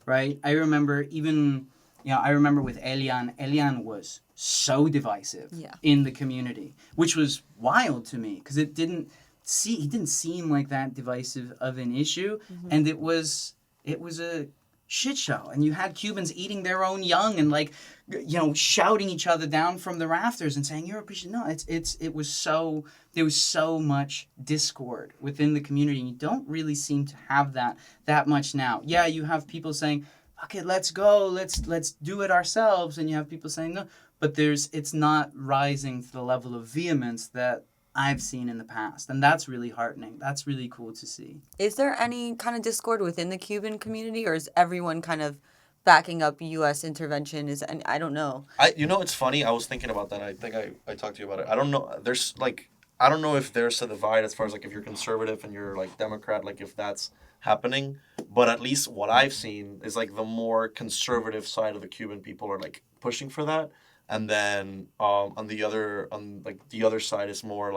right? I remember with Elian. Elian was so divisive in the community, which was wild to me because he didn't seem like that divisive of an issue, and it was a shit show, and you had Cubans eating their own young and shouting each other down from the rafters and saying you're a piece of... No, there was so much discord within the community, and you don't really seem to have that much now. Yeah, you have people saying, okay, let's go, let's do it ourselves, and you have people saying no, but it's not rising to the level of vehemence that I've seen in the past, and that's really heartening. That's really cool to see. is there any kind of discord within the Cuban community, or is everyone kind of backing up U.S. intervention? And I don't know. It's funny. I was thinking about that. I think I talked to you about it. I don't know. I don't know if there's a divide as far as if you're conservative and you're Democrat, if that's happening. But at least what I've seen is the more conservative side of the Cuban people are pushing for that, and then on the other side is more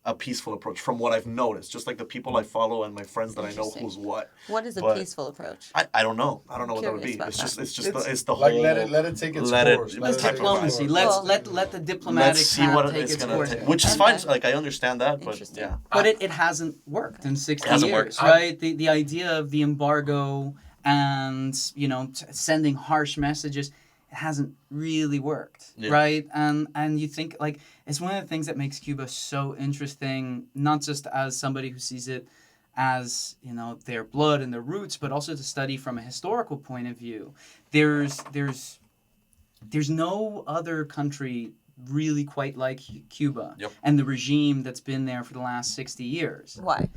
a peaceful approach from what I've noticed. Just like the people I follow and my friends that I know Interesting. who's what. What is a But peaceful approach? I don't know. I don't know what that would Curious be. about that. It's the like whole let it take its let it- course. let Let it it take take its Diplomacy. course. Let's Well, let the diplomatic Let's see path what take it's its gonna course. take, which is Okay. fine. Like I understand that, but Interesting. yeah. But it hasn't worked in 60 It hasn't years, worked. right? The idea of the embargo and, sending harsh messages, it hasn't really worked, Yeah. right? And you think, like, it's one of the things that makes Cuba so interesting, not just as somebody who sees it as, their blood and their roots, but also to study from a historical point of view. There's no other country really quite like Cuba Yep. and the regime that's been there for the last 60 years. Why?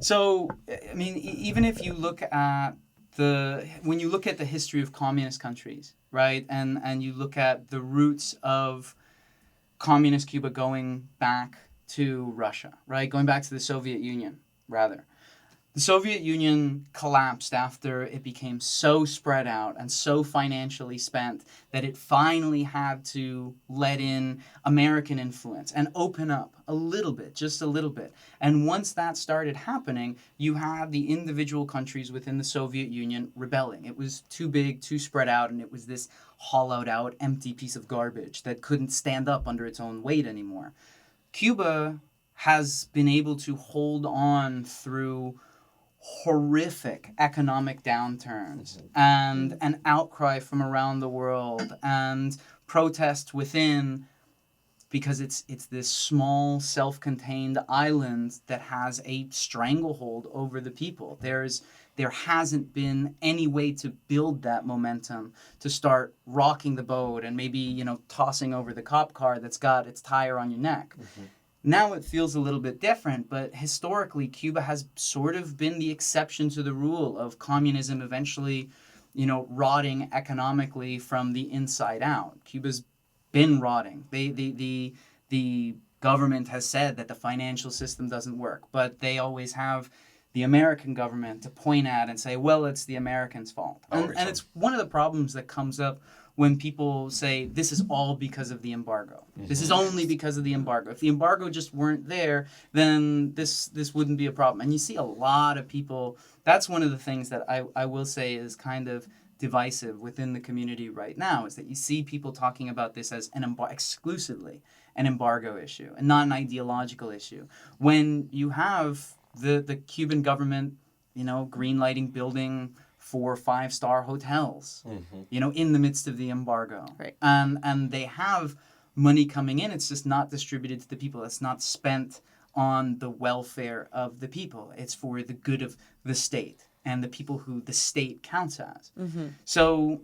So, I mean, even if you look at when you look at the history of communist countries, right, and you look at the roots of communist Cuba going back to Russia, right, going back to the Soviet Union, rather. The Soviet Union collapsed after it became so spread out and so financially spent that it finally had to let in American influence and open up a little bit, just a little bit. And once that started happening, you had the individual countries within the Soviet Union rebelling. It was too big, too spread out, and it was this hollowed out, empty piece of garbage that couldn't stand up under its own weight anymore. Cuba has been able to hold on through horrific economic downturns and an outcry from around the world and protest within, because it's this small self-contained island that has a stranglehold over the people. There hasn't been any way to build that momentum to start rocking the boat and maybe tossing over the cop car that's got its tire on your neck. Now it feels a little bit different, but historically, Cuba has sort of been the exception to the rule of communism eventually, rotting economically from the inside out. Cuba's been rotting. The government has said that the financial system doesn't work, but they always have the American government to point at and say, well, it's the Americans' fault. And it's one of the problems that comes up when people say this is all because of the embargo. This is only because of the embargo. If the embargo just weren't there, then this wouldn't be a problem. And you see a lot of people, that's one of the things that I will say is kind of divisive within the community right now, is that you see people talking about this as exclusively an embargo issue and not an ideological issue. When you have the Cuban government, green-lighting building 4 or 5-star hotels, in the midst of the embargo. Right. And they have money coming in. It's just not distributed to the people. It's not spent on the welfare of the people. It's for the good of the state and the people who the state counts as. So,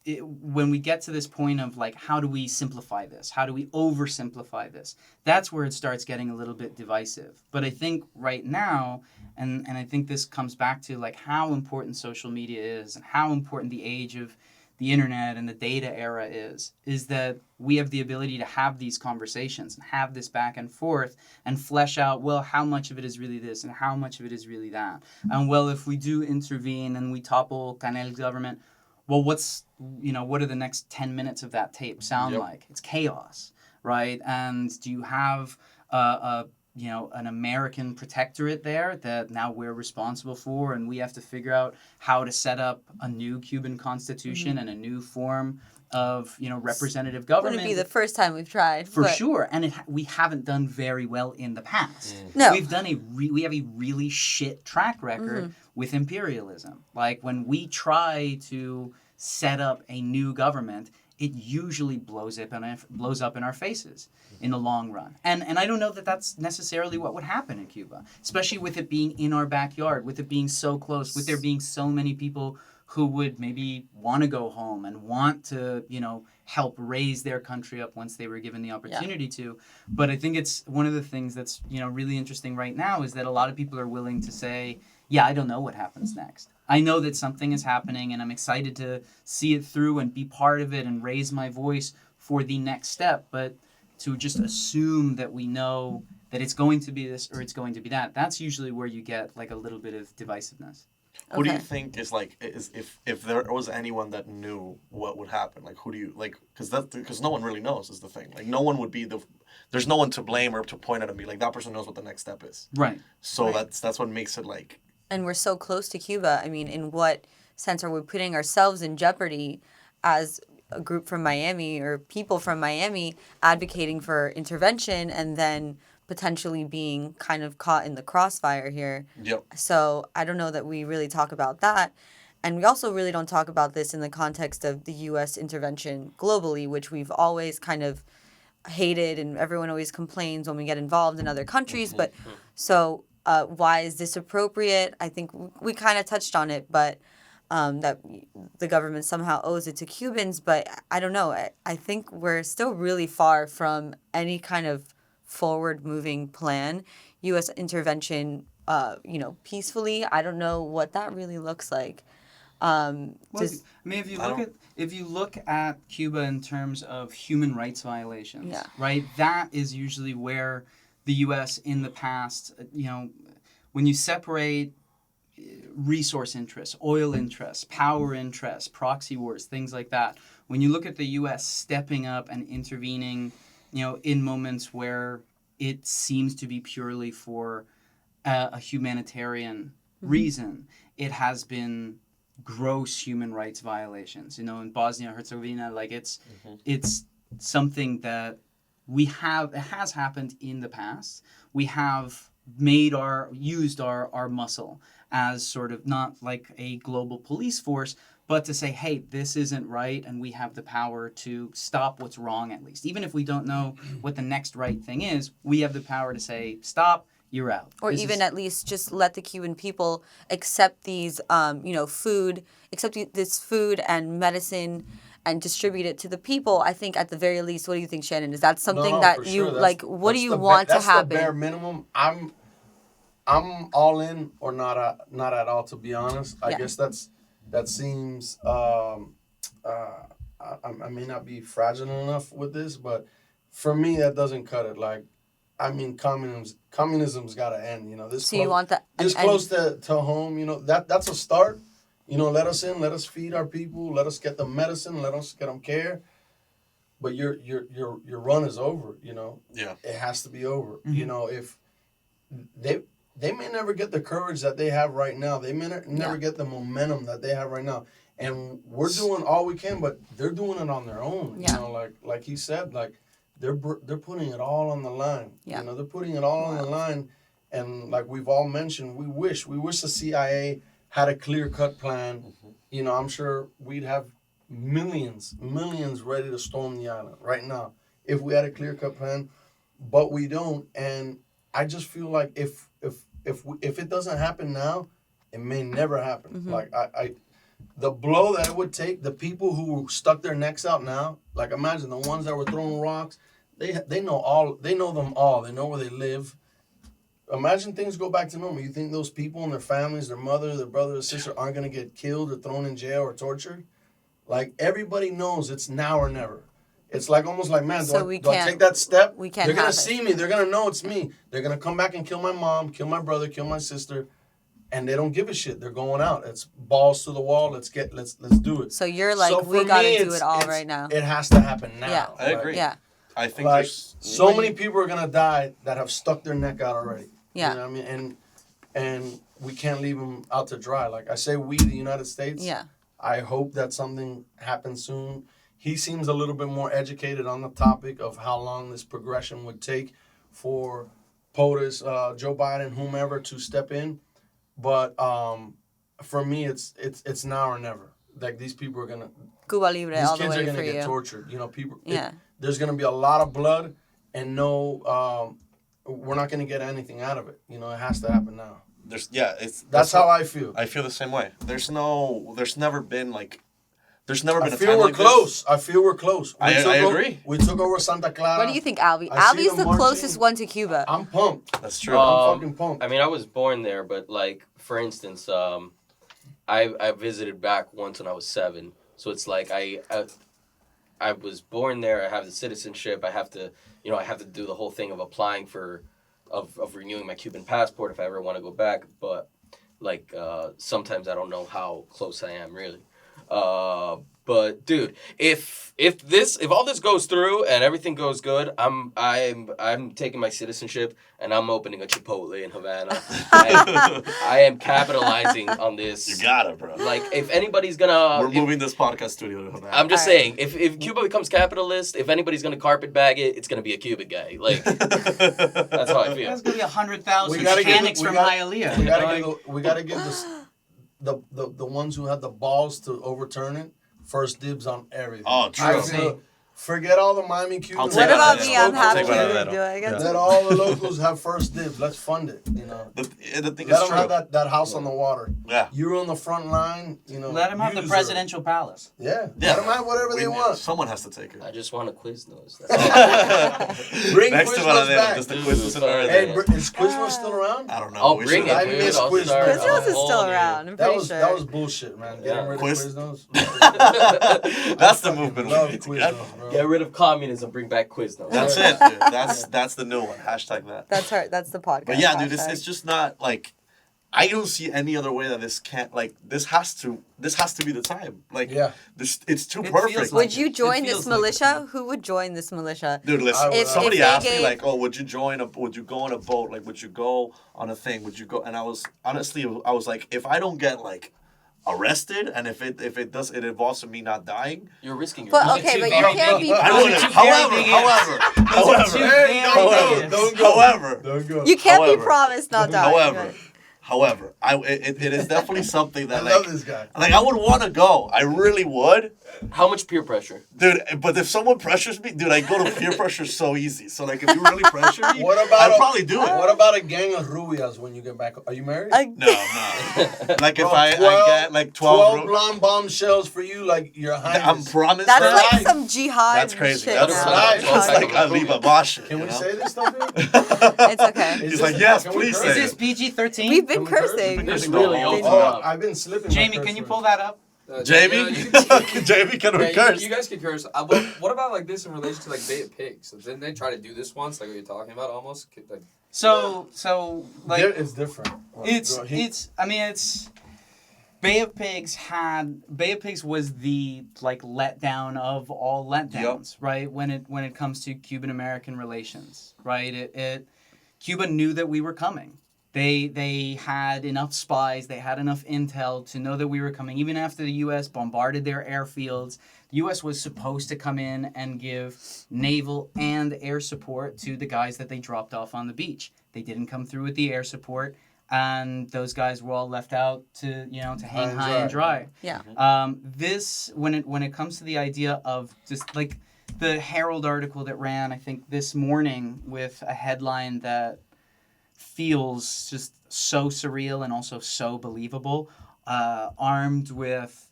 when we get to this point of like, how do we simplify this? How do we oversimplify this? That's where it starts getting a little bit divisive. But I think right now, and I think this comes back to like how important social media is and how important the age of the internet and the data era is that we have the ability to have these conversations and have this back and forth and flesh out, well, how much of it is really this and how much of it is really that. And well, if we do intervene and we topple Canel's government, well, what are the next 10 minutes of that tape sound like? It's chaos, right? And do you have an American protectorate there that now we're responsible for, and we have to figure out how to set up a new Cuban constitution and a new form of representative government? Wouldn't be the first time we've tried. For sure, and we haven't done very well in the past. No. We've done we have a really shit track record with imperialism. Like when we try to set up a new government, it usually blows up in our faces in the long run. And I don't know that that's necessarily what would happen in Cuba, especially with it being in our backyard, with it being so close, with there being so many people who would maybe want to go home and want to, help raise their country up once they were given the opportunity to. But I think it's one of the things that's, really interesting right now is that a lot of people are willing to say, yeah, I don't know what happens next. I know that something is happening and I'm excited to see it through and be part of it and raise my voice for the next step. But to just assume that we know that it's going to be this or it's going to be that, that's usually where you get like a little bit of divisiveness. Who do you think is if there was anyone that knew what would happen? Like who do you because no one really knows is the thing. Like no one would be there's no one to blame or to point at and be like, that person knows what the next step is. Right. So Right. that's what makes it like. And we're so close to Cuba. I mean, in what sense are we putting ourselves in jeopardy as a group from Miami or people from Miami advocating for intervention and then potentially being kind of caught in the crossfire here? Yep. So I don't know that we really talk about that. And we also really don't talk about this in the context of the U.S. intervention globally, which we've always kind of hated, and everyone always complains when we get involved in other countries. But so why is this appropriate? I think we kind of touched on it, but that the government somehow owes it to Cubans. But I don't know. I think we're still really far from any kind of forward-moving plan. U.S. intervention, peacefully. I don't know what that really looks like. Well, I mean, if you look at Cuba in terms of human rights violations, Yeah. right? That is usually where the U.S. in the past, when you separate resource interests, oil interests, power interests, proxy wars, things like that. When you look at the U.S. stepping up and intervening, in moments where it seems to be purely for a humanitarian reason, it has been gross human rights violations. In Bosnia and Herzegovina, like it's something that it has happened in the past. We have used our muscle as sort of not like a global police force, but to say, hey, this isn't right, and we have the power to stop what's wrong at least. Even if we don't know what the next right thing is, we have the power to say, stop, you're out. Or even at least just let the Cuban people accept these, this food and medicine and distribute it to the people. I think at the very least, what do you think, Shannon? Is that something No, that for you, sure. like, what do you want to that's happen? the bare minimum. I'm all in or not at all, to be honest. I guess that seems, I may not be fragile enough with this, but for me, that doesn't cut it. Like, I mean, communism's got to end. You want that? This close to home. That's a start. Let us in. Let us feed our people. Let us get them medicine. Let us get them care. But your run is over. Yeah. It has to be over. Mm-hmm. If they may never get the courage that they have right now. They may never get the momentum that they have right now. And we're doing all we can, but they're doing it on their own. Yeah. Like he said, like. They're putting it all on the line. Yeah. They're putting it all on the line, and like we've all mentioned, we wish the CIA had a clear-cut plan. I'm sure we'd have millions ready to storm the island right now if we had a clear-cut plan, but we don't. And I just feel like if it doesn't happen now, it may never happen. Mm-hmm. Like the blow that it would take, the people who stuck their necks out now, like imagine the ones that were throwing rocks, they know them all. They know where they live. Imagine things go back to normal. You think those people and their families, their mother, their brother, their sister aren't going to get killed or thrown in jail or tortured? Like, everybody knows it's now or never. It's like almost like, man, do I take that step? We can't. They're going to see me. They're going to know it's me. They're going to come back and kill my mom, kill my brother, kill my sister. And they don't give a shit. They're going out. It's balls to the wall. Let's do it. So you're like, we got to do it all right now. It has to happen now. Yeah. I agree. Yeah. I think Like, there's so many people are gonna die that have stuck their neck out already. Yeah. You know what I mean? And we can't leave them out to dry. Like I say, we, the United States. Yeah. I hope that something happens soon. He seems a little bit more educated on the topic of how long this progression would take for POTUS, Joe Biden, whomever, to step in. But for me, it's now or never. Like, these people are gonna. Cuba Libre These all the kids way are gonna for get you. tortured. People. Yeah. There's gonna be a lot of blood, and no, we're not gonna get anything out of it. It has to happen now. That's how I feel. I feel the same way. There's never been a time we're like close. this. I feel we're close. I agree. We took over Santa Clara. What do you think, Albie? I see Albie's them the closest marching. one to Cuba. I'm pumped. That's true. I'm fucking pumped. I mean, I was born there, but like, for instance, I visited back once when I was 7. So it's like I was born there. I have the citizenship. I have to do the whole thing of applying of renewing my Cuban passport if I ever want to go back. But like, sometimes I don't know how close I am really. But dude, if all this goes through and everything goes good, I'm taking my citizenship and I'm opening a Chipotle in Havana. I am capitalizing on this. You got it, bro. Like, if anybody's gonna... We're moving this podcast studio to Havana. I'm just saying, if Cuba becomes capitalist, if anybody's gonna carpet bag it, it's gonna be a Cuban guy. Like, that's how I feel. There's gonna be 100,000 We gotta mechanics give- from we gotta- Hialeah. We gotta give the ones who had the balls to overturn it first dibs on everything. Oh, true. I feel- Forget all the Miami Cubans. I'll take What about that. me? I'm I'll happy take one of to that. do it. I get Let to- all the locals have first dibs. Let's fund it. You know. The thing Let is them have true. that house on the water. Yeah. You're on the front line. You know. Let them have you the deserve it. presidential palace. Yeah. Yeah. Let them have whatever they want. Someone has to take it. I just want a Quiznos. Bring Next to Quiznos one of them, back. just the Quiznos in our Hey, is Quiznos still around? I don't know. I'll We bring should- it, I dude. miss I'll Quiznos. start a Quiznos is whole still new- around. I'm That pretty was sure. that was bullshit, man. Getting Yeah. rid of Quiz- Quiznos. That's the I fucking movement. love we need to Quiznos, get. bro. Get rid of communism, bring back Quiznos. That's it, dude. That's the new one. Hashtag that. That's her. That's the podcast. But yeah, dude, it's hashtag. just not like I don't see any other way that this can't like this has to be the time. Like Yeah. this it's too It perfect. feels like Would you it join feels this like militia? Who would join this militia? Dude, listen. If- Somebody if they asked me gave- like, "Oh, would you go on a boat? Like, would you go on a thing? Would you go?" And I was honestly, I was like, if I don't get like arrested, and if it involves me not dying, You're risking your But life. okay, two but very you can't big- be. I Those are wouldn't. two very However, big however, Hey, don't Very go. Don't go. however, Don't go. You can't be However. promised not dying. However, it is definitely something I that love like this guy. I would want to go. I really would. How much peer pressure? Dude, but if someone pressures me, dude, I go to peer pressure so easy. So like, if you really pressure me, What about I'd a- probably do it. What about a gang of rubias when you get back? Are you married? No, no. Like if Bro, I get like 12 blonde bombshells for you, like your I'm highness. promised That's that. like some jihad. That's crazy. Shit That's now. right. that's like Alibaba shit. Can you we know? say this stuff here? It's okay. Is He's this- like, yes, can we please curse? say Is it. this PG-13? We've been Can we curse? cursing. It's They really know. open Oh, up. I've been slipping. my Jamie, curse can you words. pull that up? Jamie? Yeah, you can- Jamie, can we Yeah, curse? you guys can curse. But what about like this in relation to like Bay of Pigs? So didn't they try to do this once, like what you're talking about, almost? Like, So like It's different. it's He- I mean it's Bay of Pigs was the like letdown of all letdowns, right? When it comes to Cuban American relations, right? It Cuba knew that we were coming. They had enough spies, they had enough intel to know that we were coming. Even after the U.S. bombarded their airfields, the U.S. was supposed to come in and give naval and air support to the guys that they dropped off on the beach. They didn't come through with the air support, and those guys were all left out to hang high and dry. Yeah. This when it comes to the idea of just like the Herald article that ran, I think this morning with a headline that feels just so surreal and also so believable. Armed with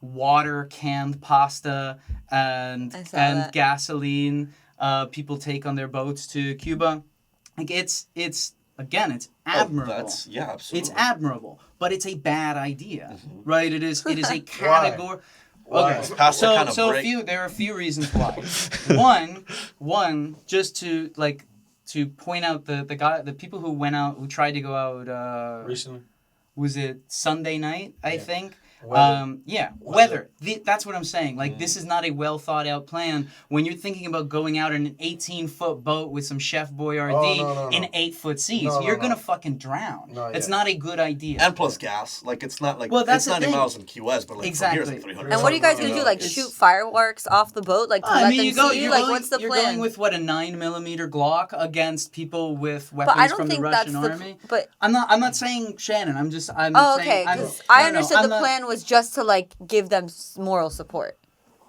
water, canned pasta, and I saw that. gasoline, people take on their boats to Cuba. Like it's admirable. That's, yeah, absolutely. It's admirable, but it's a bad idea, right? It is a Why? category. Why? Okay, Past the kind of so break. there are a few reasons why. one, just to point out the people who went out, who tried to go out. Recently. Was it Sunday night? I think. Weather. Weather. That's what I'm saying. Like, this is not a well thought out plan. When you're thinking about going out in an 18-foot boat with some Chef Boyardee no. in 8-foot seas, No, you're no. gonna fucking drown. No, It's yeah. not a good idea. And plus gas. Like, it's not like, Well, that's it's the 90 thing. miles in Key West, but like, Exactly. from here it's like 300. And what are you guys gonna do? Like It's- shoot fireworks off the boat? Like to let them see? Like what's the you're plan? going with what, a 9mm Glock against people with but weapons I don't from the think that's Russian the. army? But I'm not saying Shannon. I'm saying. okay, because I understood the plan. plan was just to like give them moral support.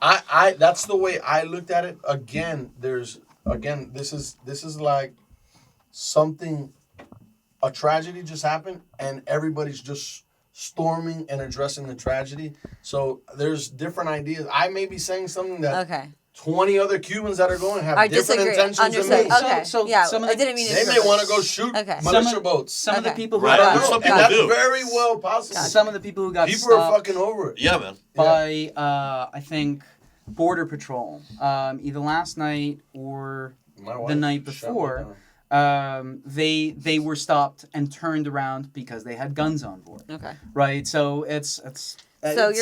I that's the way I looked at it. Again, this is like something, a tragedy just happened and everybody's just storming and addressing the tragedy. So there's different ideas. I may be saying something that Okay. 20 other Cubans that are going have I different disagree. intentions than Understood. me. Okay. So yeah, some of I the- didn't mean to. They may want to go shoot Okay. militia boats. Some of the Okay. people who Right. got There's some And people that's do. very well possible. some of the people who got People are stopped fucking over it. Yeah, man. by I think Border Patrol either last night or My the wife night shut me before. down. They were stopped and turned around because they had guns on board. Okay. Right, so it's So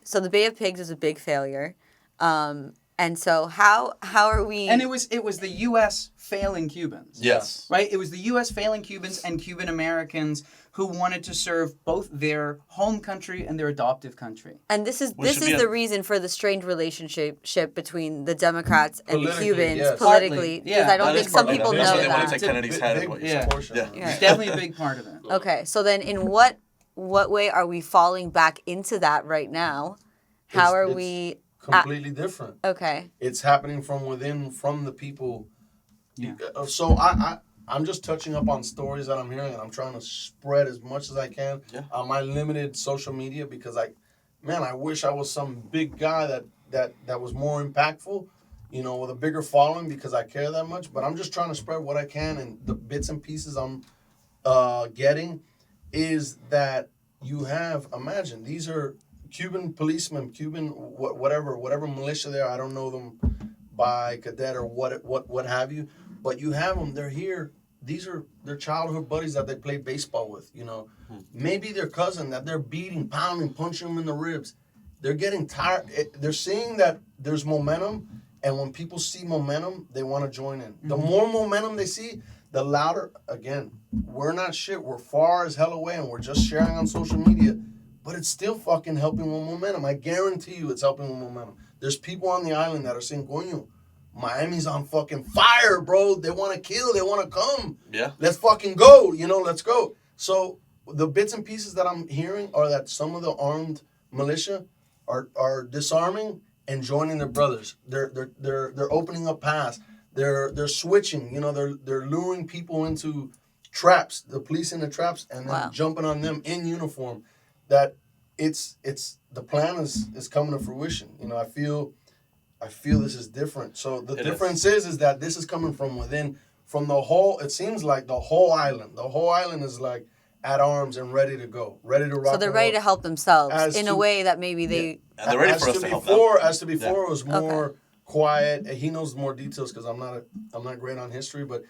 so the Bay of Pigs is a big failure. And so how are we? And it was the U.S. failing Cubans. Yes. Right? It was the U.S. failing Cubans and Cuban Americans who wanted to serve both their home country and their adoptive country. And this is should be the reason for the strained relationship between the Democrats and the Politically, Cubans yes. politically. Partly, Because yeah. I don't That think is some part of it. people That's know what they want to that. take Kennedy's head and what you said. portion. Yeah. Yeah. It's definitely a big part of it. Okay, so then in what way are we falling back into that right now? How are It's we? completely different. Okay. It's happening from within, from the people. Yeah. So I'm just touching up on stories that I'm hearing, and I'm trying to spread as much as I can on my limited social media, because I wish I was some big guy that was more impactful, with a bigger following, because I care that much. But I'm just trying to spread what I can, and the bits and pieces I'm getting is that imagine, these are Cuban policemen, whatever militia there. I don't know them by cadet or what have you, but you have them. They're here. These are their childhood buddies that they played baseball with. Maybe their cousin that they're beating, pounding, punching them in the ribs. They're getting tired. They're seeing that there's momentum, and when people see momentum, they want to join in. The more momentum they see, the louder. Again, we're not shit. We're far as hell away, and we're just sharing on social media. But it's still fucking helping with momentum. I guarantee you it's helping with momentum. There's people on the island that are saying, Coño, Miami's on fucking fire, bro. They want to kill. They want to come. Yeah. Let's fucking go. Let's go. So the bits and pieces that I'm hearing are that some of the armed militia are disarming and joining their brothers. They're opening up paths. They're switching. They're luring people into traps. The police in the traps, and then jumping on them in uniform. That it's the plan is coming to fruition. I feel this is different. So the difference is that this is coming from within, from the whole. It seems like the whole island. The whole island is like at arms and ready to go, ready to rock. So they're ready to help themselves in a way that maybe they. Yeah. And they're ready for us to help them. As to before, it was more quiet. He knows more details because I'm not great on history, but.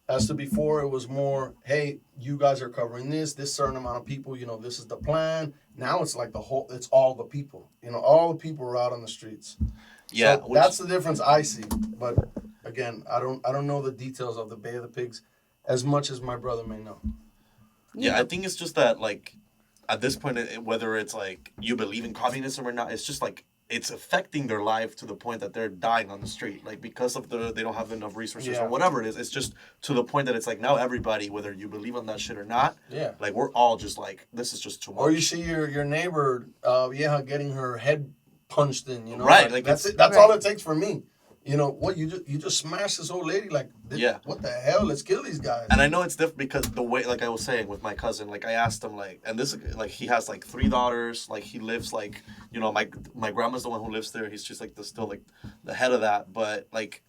As to before, it was more, hey, you guys are covering this certain amount of people, this is the plan. Now it's like it's all the people. All the people are out on the streets. Yeah. So that's the difference I see. But again, I don't know the details of the Bay of the Pigs as much as my brother may know. Yeah, I think it's just that, like, at this point, whether it's like you believe in communism or not, it's just like it's affecting their life to the point that they're dying on the street, like because of they don't have enough resources or whatever it is. It's just to the point that it's like now everybody, whether you believe on that shit or not, like we're all just like, this is just too much. Or you see your neighbor, getting her head punched in, right? Like that's it. That's all it takes for me. What you just smashed this old lady, like what the hell? Let's kill these guys. And I know it's different because the way, like I was saying with my cousin, like I asked him, like, and this, like he has like 3 daughters, like he lives like, my grandma's the one who lives there. He's just like still like the head of that. But like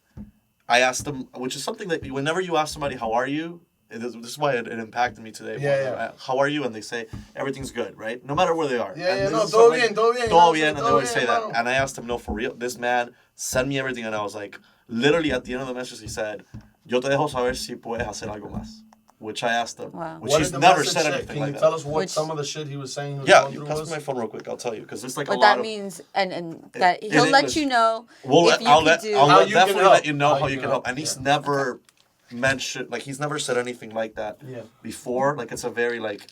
I asked him, which is something that whenever you ask somebody how are you, this is why it impacted me today. How are you? And they say everything's good, right? No matter where they are. Todo bien, and they always say that. And I asked him, no, for real, this man sent me everything, and I was like, literally at the end of the message, he said, "Yo te dejo saber si puedes hacer algo más," which I asked him, which he's never said anything like that. Can you tell us what some of the shit he was saying? You pass me my phone real quick. I'll tell you because there's like what a lot that means, and that he'll let you know. I'll definitely let you know how you can help. And he's never mentioned, like he's never said anything like that before. Like it's a very like,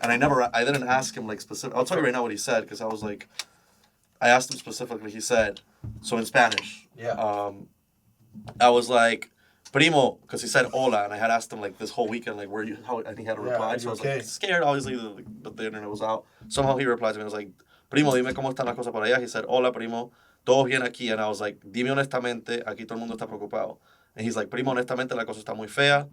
and I didn't ask him like specific. I'll tell you right now what he said because I was like, I asked him specifically. He said, so in Spanish, I was like, primo, because he said hola, and I had asked him like this whole weekend, like where you, how, and he had a reply. So I was like scared, obviously, but the internet was out. Somehow he replied to me and was like, primo, dime cómo están las cosas por allá. He said, hola, primo, todo bien aquí. And I was like, dime honestamente, aquí todo el mundo está preocupado. And he's like, primo, honestamente, la cosa está muy fea.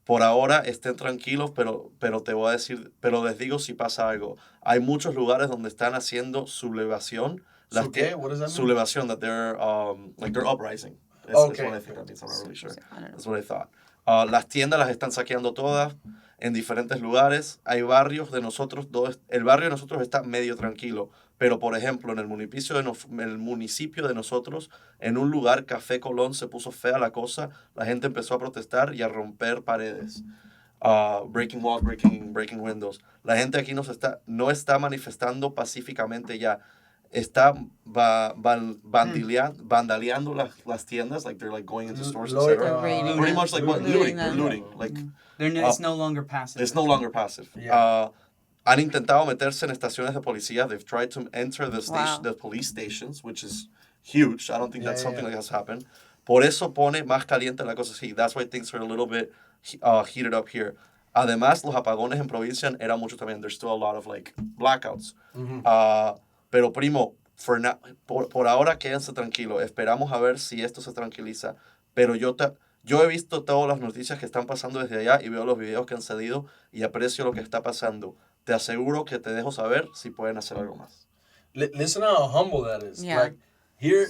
Por ahora estén tranquilos, pero te voy a decir, pero les digo si pasa algo. Hay muchos lugares donde están haciendo sublevación. Sublevación, that they're like they're uprising. That's what I think that means. I'm not really sure. That's what I thought. Las tiendas las están saqueando todas en diferentes lugares. Hay barrios de nosotros, el barrio de nosotros está medio tranquilo. Pero, por ejemplo, en el municipio de nosotros, en un lugar, Café Colón, se puso fea la cosa. La gente empezó a protestar y a romper paredes. breaking walls, breaking windows. La gente aquí no está manifestando pacíficamente ya. Está vandaleando las tiendas, like they're like going into stores, etc. They're raiding Pretty them. much like what? Looting Looting. them. Looting. Like, It's no longer passive. it's no longer passive. Yeah. Han intentado meterse en estaciones de policía. They've tried to enter Wow. the police stations, which is huge. I don't think that's Yeah, something yeah. like has happened. Por eso pone más caliente la cosa así. That's why things are a little bit heated up here. Además, los apagones en provincia eran mucho también. There's still a lot of like blackouts. Pero primo, por ahora quédense tranquilos. Esperamos a ver si esto se tranquiliza. Pero yo he visto todas las noticias que están pasando desde allá y veo los videos que han cedido y aprecio lo que está pasando. Te aseguro que te dejo saber si pueden hacer algo más. Listen how humble that is. Yeah. Like, here,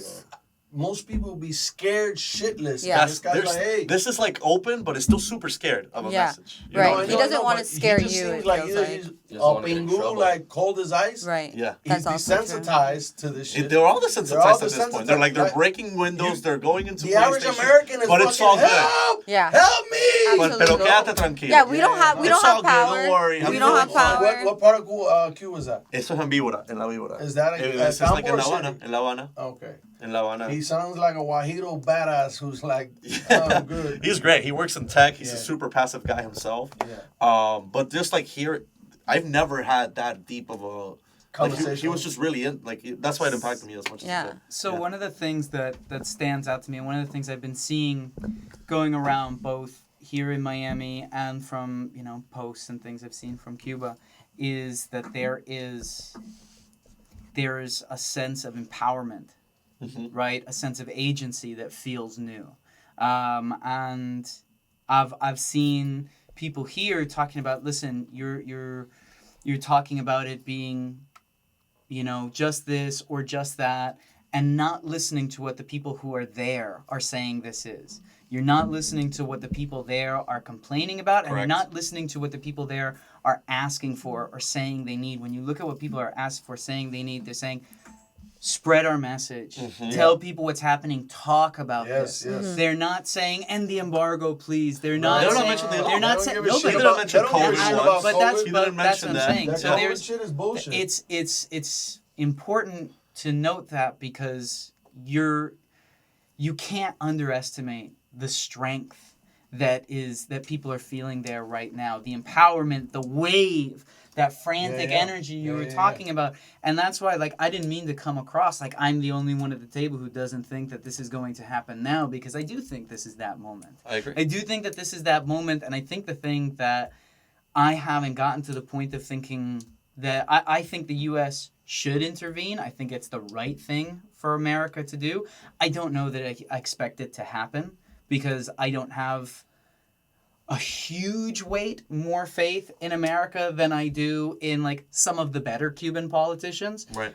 most people be scared shitless. Yeah. This guy's like, hey. This is like open, but it's still super scared of a Yeah. message. You Right. know? He doesn't want to but scare he just you, Seems it like feels either like. he's Doesn't wanna get in pingu, trouble. like cold as ice. Right. Yeah. That's He's also true. desensitized to this shit. They're all They're desensitized all at this point. They're like, they're desensitized. breaking windows, they're going into The police average stations, American is but fucking, it's all good. help! Yeah. Help me! Pero Absolutely. quédate tranquilo. Yeah, we don't have It's all power. good, don't worry. We I'm don't have feeling fine. power. What part of Cuba is that? Eso es en Víbora, en la Víbora. Is that This is like en La Campo or Habana. city? En La Habana. Okay. En La Habana. He sounds like a Guajiro badass who's like, oh, good. He's great. He works in tech. He's a Yeah. super passive guy himself. Yeah. But just like here, I've never had that deep of a Conversation. He was just really in. Like that's why it impacted me as much as Yeah. it did. So Yeah. one of the things that stands out to me, and one of the things I've been seeing going around both here in Miami and from posts and things I've seen from Cuba, is that there is a sense of empowerment, right? A sense of agency that feels new, and I've seen people here talking about, listen, you're talking about it being just this or just that, and not listening to what the people who are there are saying this is. You're not listening to what the people there are complaining about, and you're Correct. not listening to what the people there are asking for or saying they need. When you look at what people are asking for, saying they need, they're saying, spread our message. Tell people what's happening. Talk about Yes, this. yes. They're not saying, end the embargo, please. They're They not don't saying, mention the they're law. not They saying, don't give a nobody. shit He about- didn't mention they don't give a COVID shit once. about But COVID. that's He what didn't I'm mention that. saying. That So COVID there's shit is bullshit. it's important to note that, because you can't underestimate the strength that people are feeling there right now, the empowerment, the wave, that frantic Yeah, yeah. energy you were Yeah. talking about. And that's why, like, I didn't mean to come across like I'm the only one at the table who doesn't think that this is going to happen now, because I do think this is that moment. I agree. I do think that this is that moment, and I think the thing that I haven't gotten to the point of thinking that I think the U.S. should intervene. I think it's the right thing for America to do. I don't know that I expect it to happen, because I don't have a huge weight, more faith in America than I do in like some of the better Cuban politicians. Right.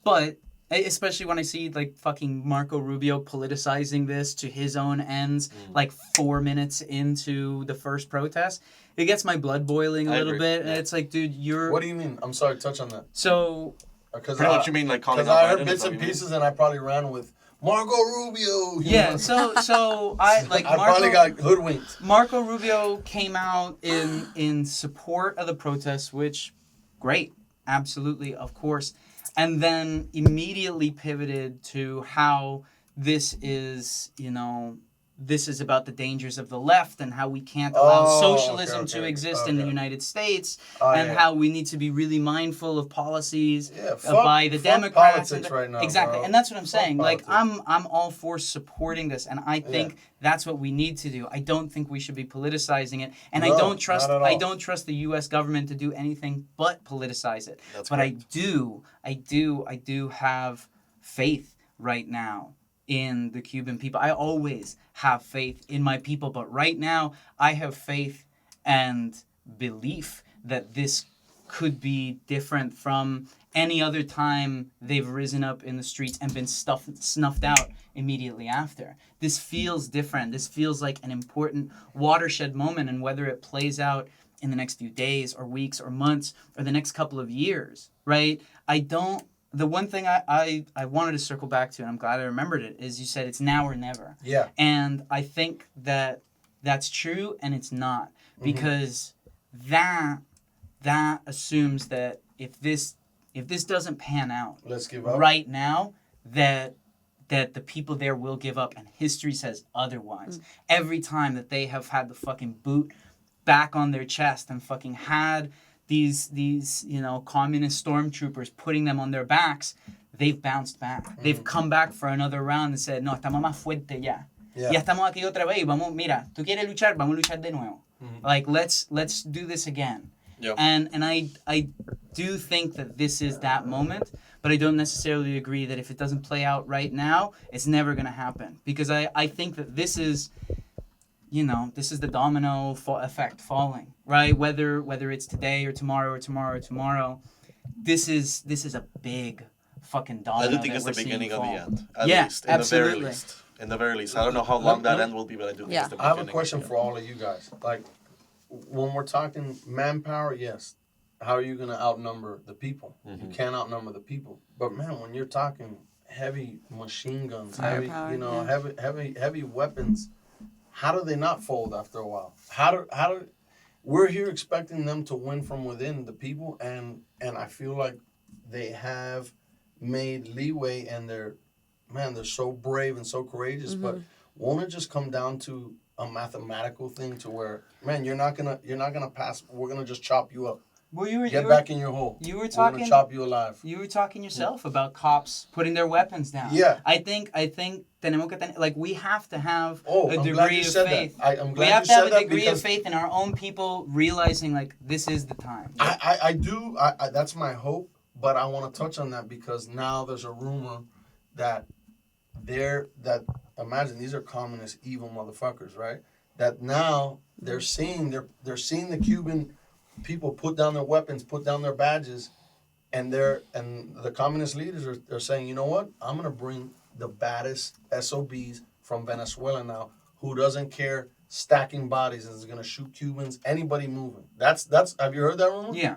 But especially when I see like fucking Marco Rubio politicizing this to his own ends, like 4 minutes into the first protest, it gets my blood boiling a I little agree. bit. And Yeah. it's like, dude, you're... What do you mean? I'm sorry, touch on that. So... Because Pretty much you mean like calling Because out I heard Biden, bits is that and what you mean? pieces, and I probably ran with Marco Rubio. you Yeah, know? so I like I probably got hoodwinked. Marco Rubio came out in support of the protests, which, great, absolutely, of course, and then immediately pivoted to how this is, this is about the dangers of the left and how we can't allow Oh, socialism okay, to exist in the okay. United States, Oh, and yeah. how we need to be really mindful of policies Yeah, by the fuck Democrats. politics right now, exactly, bro. and that's what I'm Fuck saying. Like, politics. I'm all for supporting this, and I think that's what we need to do. I don't think we should be politicizing it, and No, I don't trust. not at all. I don't trust the U.S. government to do anything but politicize it. That's but correct. I do have faith right now in the Cuban people. I always have faith in my people, but right now I have faith and belief that this could be different from any other time they've risen up in the streets and been snuffed out immediately after. This feels different. This feels like an important watershed moment, and whether it plays out in the next few days or weeks or months or the next couple of years, right? The one thing I wanted to circle back to, and I'm glad I remembered it, is you said it's now or never. Yeah. And I think that that's true and it's not, because that assumes that if this doesn't pan out, Let's give up. right now, that the people there will give up, and history says otherwise. Every time that they have had the fucking boot back on their chest and fucking had these communist stormtroopers putting them on their backs, they've bounced back. They've come back for another round and said, no, estamos más fuerte ya. Yeah. Ya estamos aquí otra vez. Vamos, mira, tú quieres luchar, vamos a luchar de nuevo. Like, let's do this again. Yep. And I do think that this is that moment, but I don't necessarily agree that if it doesn't play out right now, it's never going to happen. Because I think that this is, this is the domino effect falling, right? Whether it's today or tomorrow or tomorrow or tomorrow, this is a big fucking domino. I do think that it's the we're seeing beginning of the fall. end. At Yeah, least. In absolutely. the very least. In the very least. I don't know how long that end will be, but I do think Yeah. it's the I beginning. have a question of the for all of you guys. Like, when we're talking manpower, yes. How are you going to outnumber the people? You can't outnumber the people. But man, when you're talking heavy machine guns, heavy, Firepower, heavy weapons, how do they not fold after a while? How do we're here expecting them to win from within the people, and I feel like they have made leeway, and they're so brave and so courageous. But won't it just come down to a mathematical thing to where, man, you're not gonna pass. We're gonna just chop you up. Well, you Get back in your hole. You were We're talking. gonna chop you alive. You were talking yourself about cops putting their weapons down. Yeah. I think tenemos que like, we have to have Oh, a I'm glad degree you of said faith. that. I'm We glad have you to have said a that degree of because faith in our own people realizing, like, this is the time. I do. That's my hope. But I want to touch on that because now there's a rumor that imagine these are communist evil motherfuckers, right? That now they're seeing the Cuban people put down their weapons, put down their badges, and the communist leaders are saying, you know what? I'm gonna bring the baddest SOBs from Venezuela now, who doesn't care, stacking bodies, and is gonna shoot Cubans, anybody moving. That's. Have you heard that rumor? Yeah.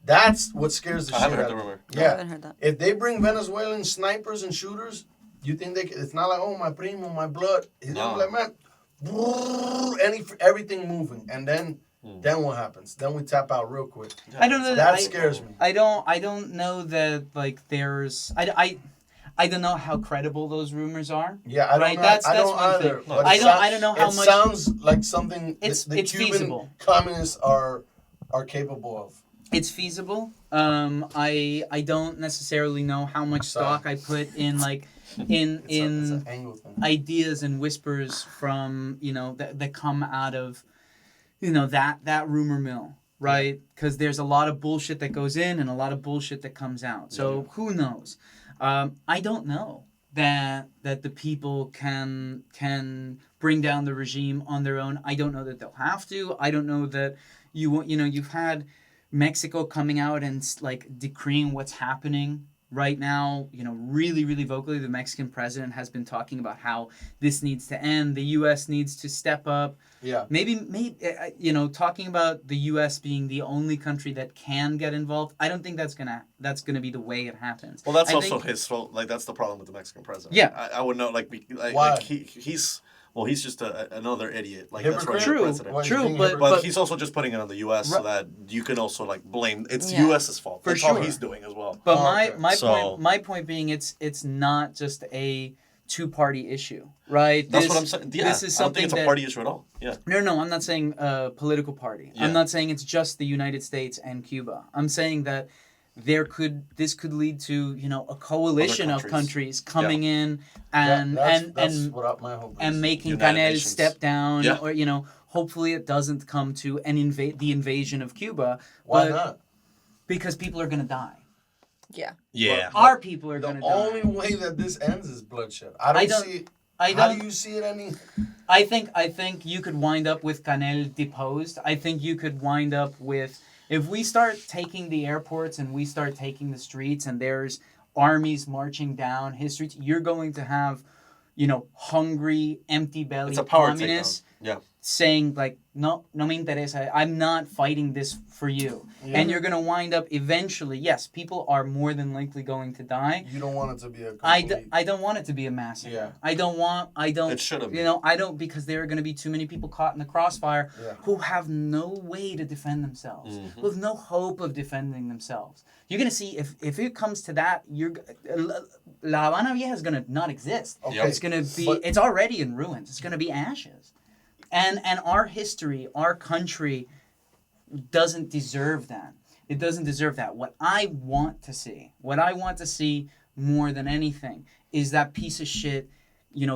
That's what scares the I shit haven't heard out the of me. rumor. I Yeah. haven't heard that. If they bring Venezuelan snipers and shooters, you think it's not like, oh, my primo, my blood. He's gonna be like, man, everything moving, and then what happens? Then we tap out real quick. I don't know That scares me. I don't know that, like, there's I don't know how credible those rumors are. Yeah, I don't Right, know. that's I don't one thing. either. but I it don't know how it much. sounds like something It's the Cuban feasible. communists are capable of. It's feasible. I don't necessarily know how much stock I put in, like, in It's an angle thing. ideas and whispers from, that come out of, that rumor mill, right? Because there's a lot of bullshit that goes in and a lot of bullshit that comes out. So who knows? I don't know that the people can bring down the regime on their own. I don't know that they'll have to. I don't know that you've had Mexico coming out and, like, decreeing what's happening right now, really, really vocally. The Mexican president has been talking about how this needs to end. The U.S. needs to step up. Yeah. Maybe talking about the U.S. being the only country that can get involved. I don't think that's gonna be the way it happens. Well, that's I also think- his fault. Like, that's the problem with the Mexican president. Yeah. I would know. Why? He's just another idiot. Like, Hypocrite? that's why True, he's president. What, he's true, being but hypocrite? But he's also just putting it on the U.S. so that you can also, like, blame. It's Yeah. U.S.'s fault. For That's all sure. he's doing as well. But Oh, okay. my point being, it's not just a two-party issue, right? That's what I'm saying. Yeah, This is I don't something think it's a that party issue at all. Yeah. No, I'm not saying a political party. Yeah. I'm not saying it's just the United States and Cuba. I'm saying that this could lead to, a coalition of countries coming in and that's what my hope is. and making United Canel Nations. step down, Yeah. or hopefully it doesn't come to the invasion of Cuba. Why but not? Because people are gonna die. Yeah. Yeah. Our people are The gonna die. only way that this ends is bloodshed. I don't see. I How don't. do you see it any? I think you could wind up with Canel deposed. I think you could wind up with, if we start taking the airports and we start taking the streets and there's armies marching down his streets, you're going to have, hungry, empty-bellied It's a power communists takedown. Yeah. saying like, no me interesa, I'm not fighting this for you. Yeah. And you're going to wind up eventually, yes, people are more than likely going to die. You don't want it to be a I complete... don't want it to be a massacre. Yeah. I don't, It shouldn't be. I don't, because there are going to be too many people caught in the crossfire Yeah. who have no way to defend themselves, Mhm. with no hope of defending themselves. You're going to see, if it comes to that, La Habana Vieja is going to not exist. Okay. Yep. It's going to be, But- it's already in ruins. It's going to be ashes. And our history, our country doesn't deserve that. It doesn't deserve that. What I want to see more than anything is that piece of shit,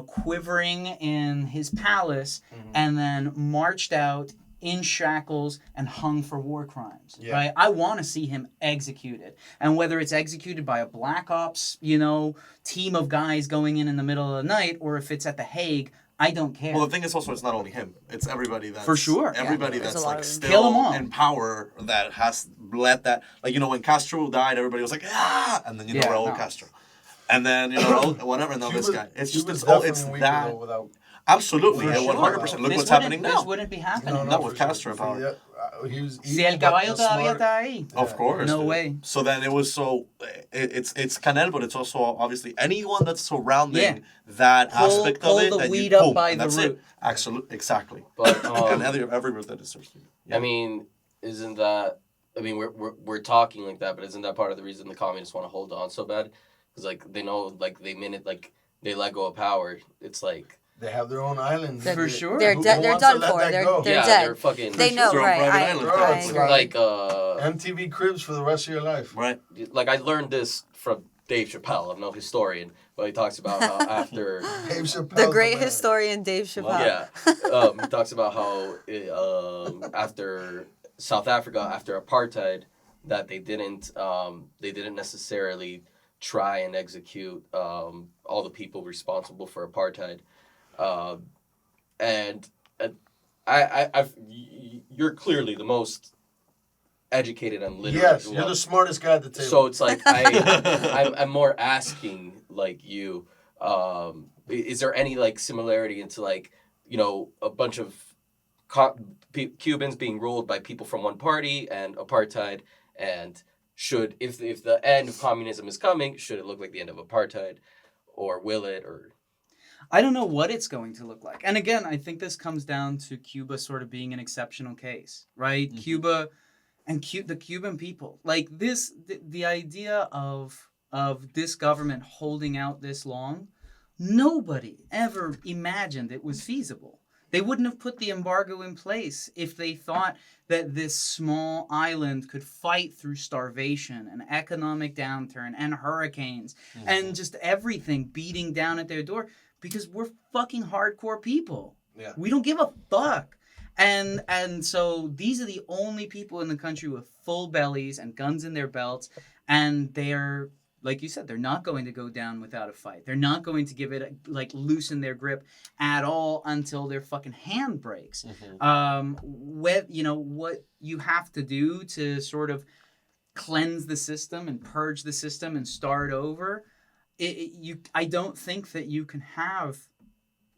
quivering in his palace and then marched out in shackles and hung for war crimes. Yeah. Right? I want to see him executed. And whether it's executed by a black ops, team of guys going in the middle of the night, or if it's at The Hague, I don't care. Well, the thing is also, it's not only him. It's everybody that's... For sure. Everybody Yeah, there's that's, a lot like, of them. Kill 'em still all. in power that has let that... Like, when Castro died, everybody was like, ah! And then, Yeah, Raul no. Castro. And then, whatever, and now this guy. It's just, Cuba's it's definitely that... weaker, though, without... Absolutely. For And sure. 100%. Look This what's happening This now. wouldn't be happening. Not with for Castro in power. He was Si el evil, caballo but todavía smart. está ahí. Of course. No dude. way. So then it was it's Canel, but it's also obviously anyone that's surrounding that aspect pull of it. the that weed you, up boom, by and the that's root. It. Absolutely, exactly. But And every root that deserves to be. I mean, isn't that? I mean, we're talking like that, but isn't that part of the reason the communists want to hold on so bad? Because like they know, like they let go of power. It's like They have their own island. For sure. They're Who they're wants done to let for. that They're go? they're yeah, dead. they're fucking. They know, Their own right? private I island. Bro, I it's agree. Like MTV Cribs for the rest of your life. Right. like I learned this from Dave Chappelle. I'm no historian, but he talks about how after Dave Chappelle, The great man. historian Dave Chappelle. he talks about how after South Africa, after apartheid, that they didn't necessarily try and execute all the people responsible for apartheid, and you're clearly the most educated and literate. Yes, you're the smartest guy at the table. So it's like I'm more asking like you, is there any like similarity into like a bunch of Cubans being ruled by people from one party and apartheid, and should if the end of communism is coming, should it look like the end of apartheid, or will it? Or I don't know what it's going to look like. And again, I think this comes down to Cuba sort of being an exceptional case, right? Mm-hmm. Cuba and the Cuban people. Like this, the idea of this government holding out this long, nobody ever imagined it was feasible. They wouldn't have put the embargo in place if they thought that this small island could fight through starvation and economic downturn and hurricanes and just everything beating down at their door, because we're fucking hardcore people. Yeah. We don't give a fuck. And so these are the only people in the country with full bellies and guns in their belts, and they're, like you said, they're not going to go down without a fight. They're not going to give it loosen their grip at all until their fucking hand breaks. What you have to do to sort of cleanse the system and purge the system and start over, I don't think that you can have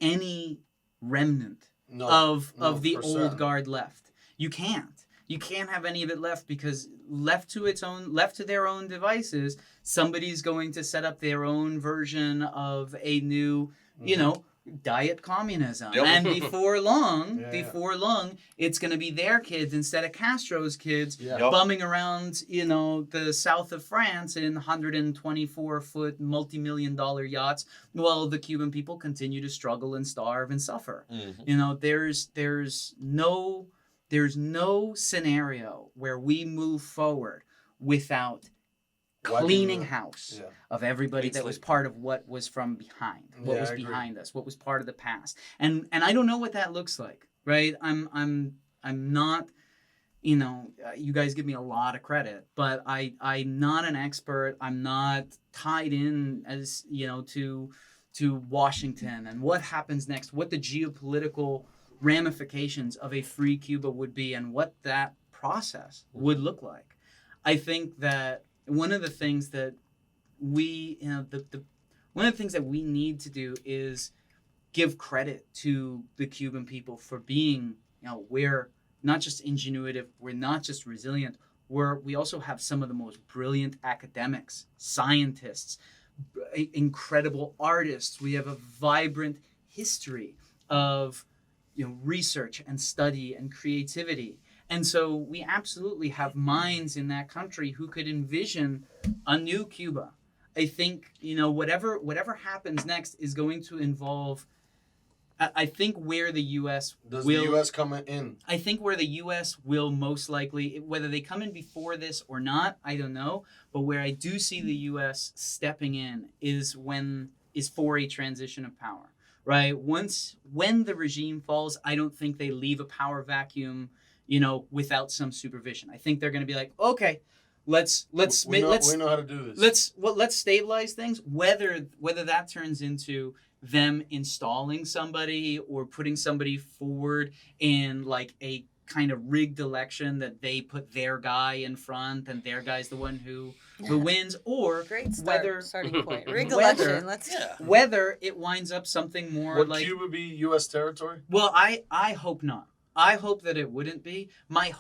any remnant of the for old sure. guard left. You can't. You can't have any of it left, because left to their own devices, somebody's going to set up their own version of a new, diet communism. Yep. And before long, Yeah. it's going to be their kids instead of Castro's kids Yeah. Yep. bumming around, the south of France in 124-foot multi-million-dollar yachts, while the Cuban people continue to struggle and starve and suffer. There's no scenario where we move forward without cleaning house of everybody that was part of what was from behind, what Yeah, was I agree. behind us, what was part of the past. And I don't know what that looks like, right? I'm not, you guys give me a lot of credit, but I'm not an expert. I'm not tied in as, to Washington and what happens next, what the geopolitical ramifications of a free Cuba would be, and what that process would look like. I think that one of the things that we, one of the things that we need to do is give credit to the Cuban people for being, we're not just ingenuitive, we're not just resilient, we also have some of the most brilliant academics, scientists, incredible artists. We have a vibrant history of research and study and creativity. And so we absolutely have minds in that country who could envision a new Cuba. I think, whatever happens next is going to involve, I think where the U.S. Does will... the U.S. come in? I think where the U.S. will most likely, whether they come in before this or not, I don't know. But where I do see the U.S. stepping in is for a transition of power, right? When the regime falls, I don't think they leave a power vacuum, without some supervision. I think they're going to be like, okay, let's We know how to do this. let's stabilize things. Whether that turns into them installing somebody or putting somebody forward in like a kind of rigged election that they put their guy in front and their guy's the one who wins, or Great starting point. Rigged whether- election. Let's. Yeah. whether it winds up something more Would like... Cuba be U.S. territory? Well, I hope not. I hope that it wouldn't be. My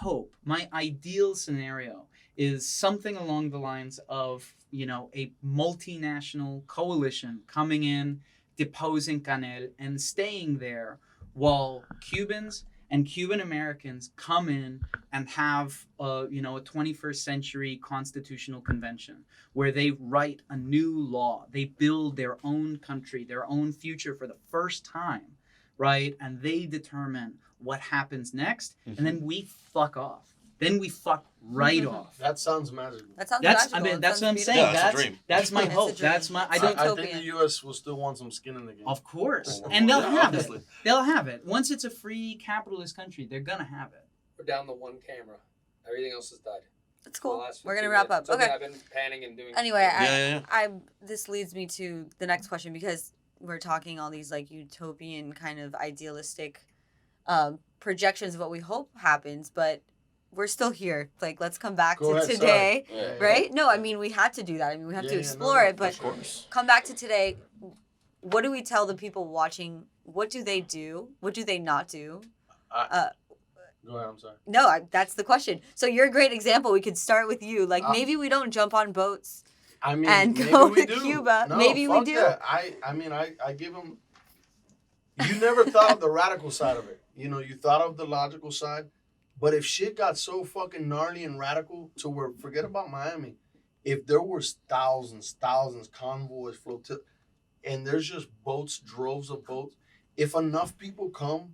ideal scenario is something along the lines of, a multinational coalition coming in, deposing Canel, and staying there while Cubans and Cuban Americans come in and have a 21st century constitutional convention where they write a new law. They build their own country, their own future for the first time, right? And they determine what happens next, and then we fuck off. Then we fuck right off. That sounds magical. That sounds That's magical. That what I'm sounds saying. Yeah, that's a dream. That's my It's a hope. dream. That's my. I think Utopian. the U.S. will still want some skin in the game. Of course, Oh, and they'll yeah, have obviously. it. They'll have it. Once it's a free capitalist country, they're gonna have it. We're down to one camera. Everything else has died. That's cool. The last We're gonna 15 wrap minutes. up. Something Okay. I've been panning and doing. Anyway, Yeah. this leads me to the next question, because we're talking all these like utopian kind of idealistic projections of what we hope happens, but we're still here. Like, let's come back Go to ahead, today, Yeah. right? No, I mean, we had to do that. I mean, we have to explore it, but Of course. come back to today. What do we tell the people watching? What do they do? What do they not do? Go ahead, I'm sorry. No, that's the question. So you're a great example. We could start with you. Like, Uh, maybe we don't jump on boats. I mean, And maybe go we to do. Cuba. No, Maybe we fuck do. that. I give them. You never thought of the radical side of it. You thought of the logical side, but if shit got so fucking gnarly and radical to where, forget about Miami, if there was thousands, convoys float, and there's just boats, droves of boats. If enough people come,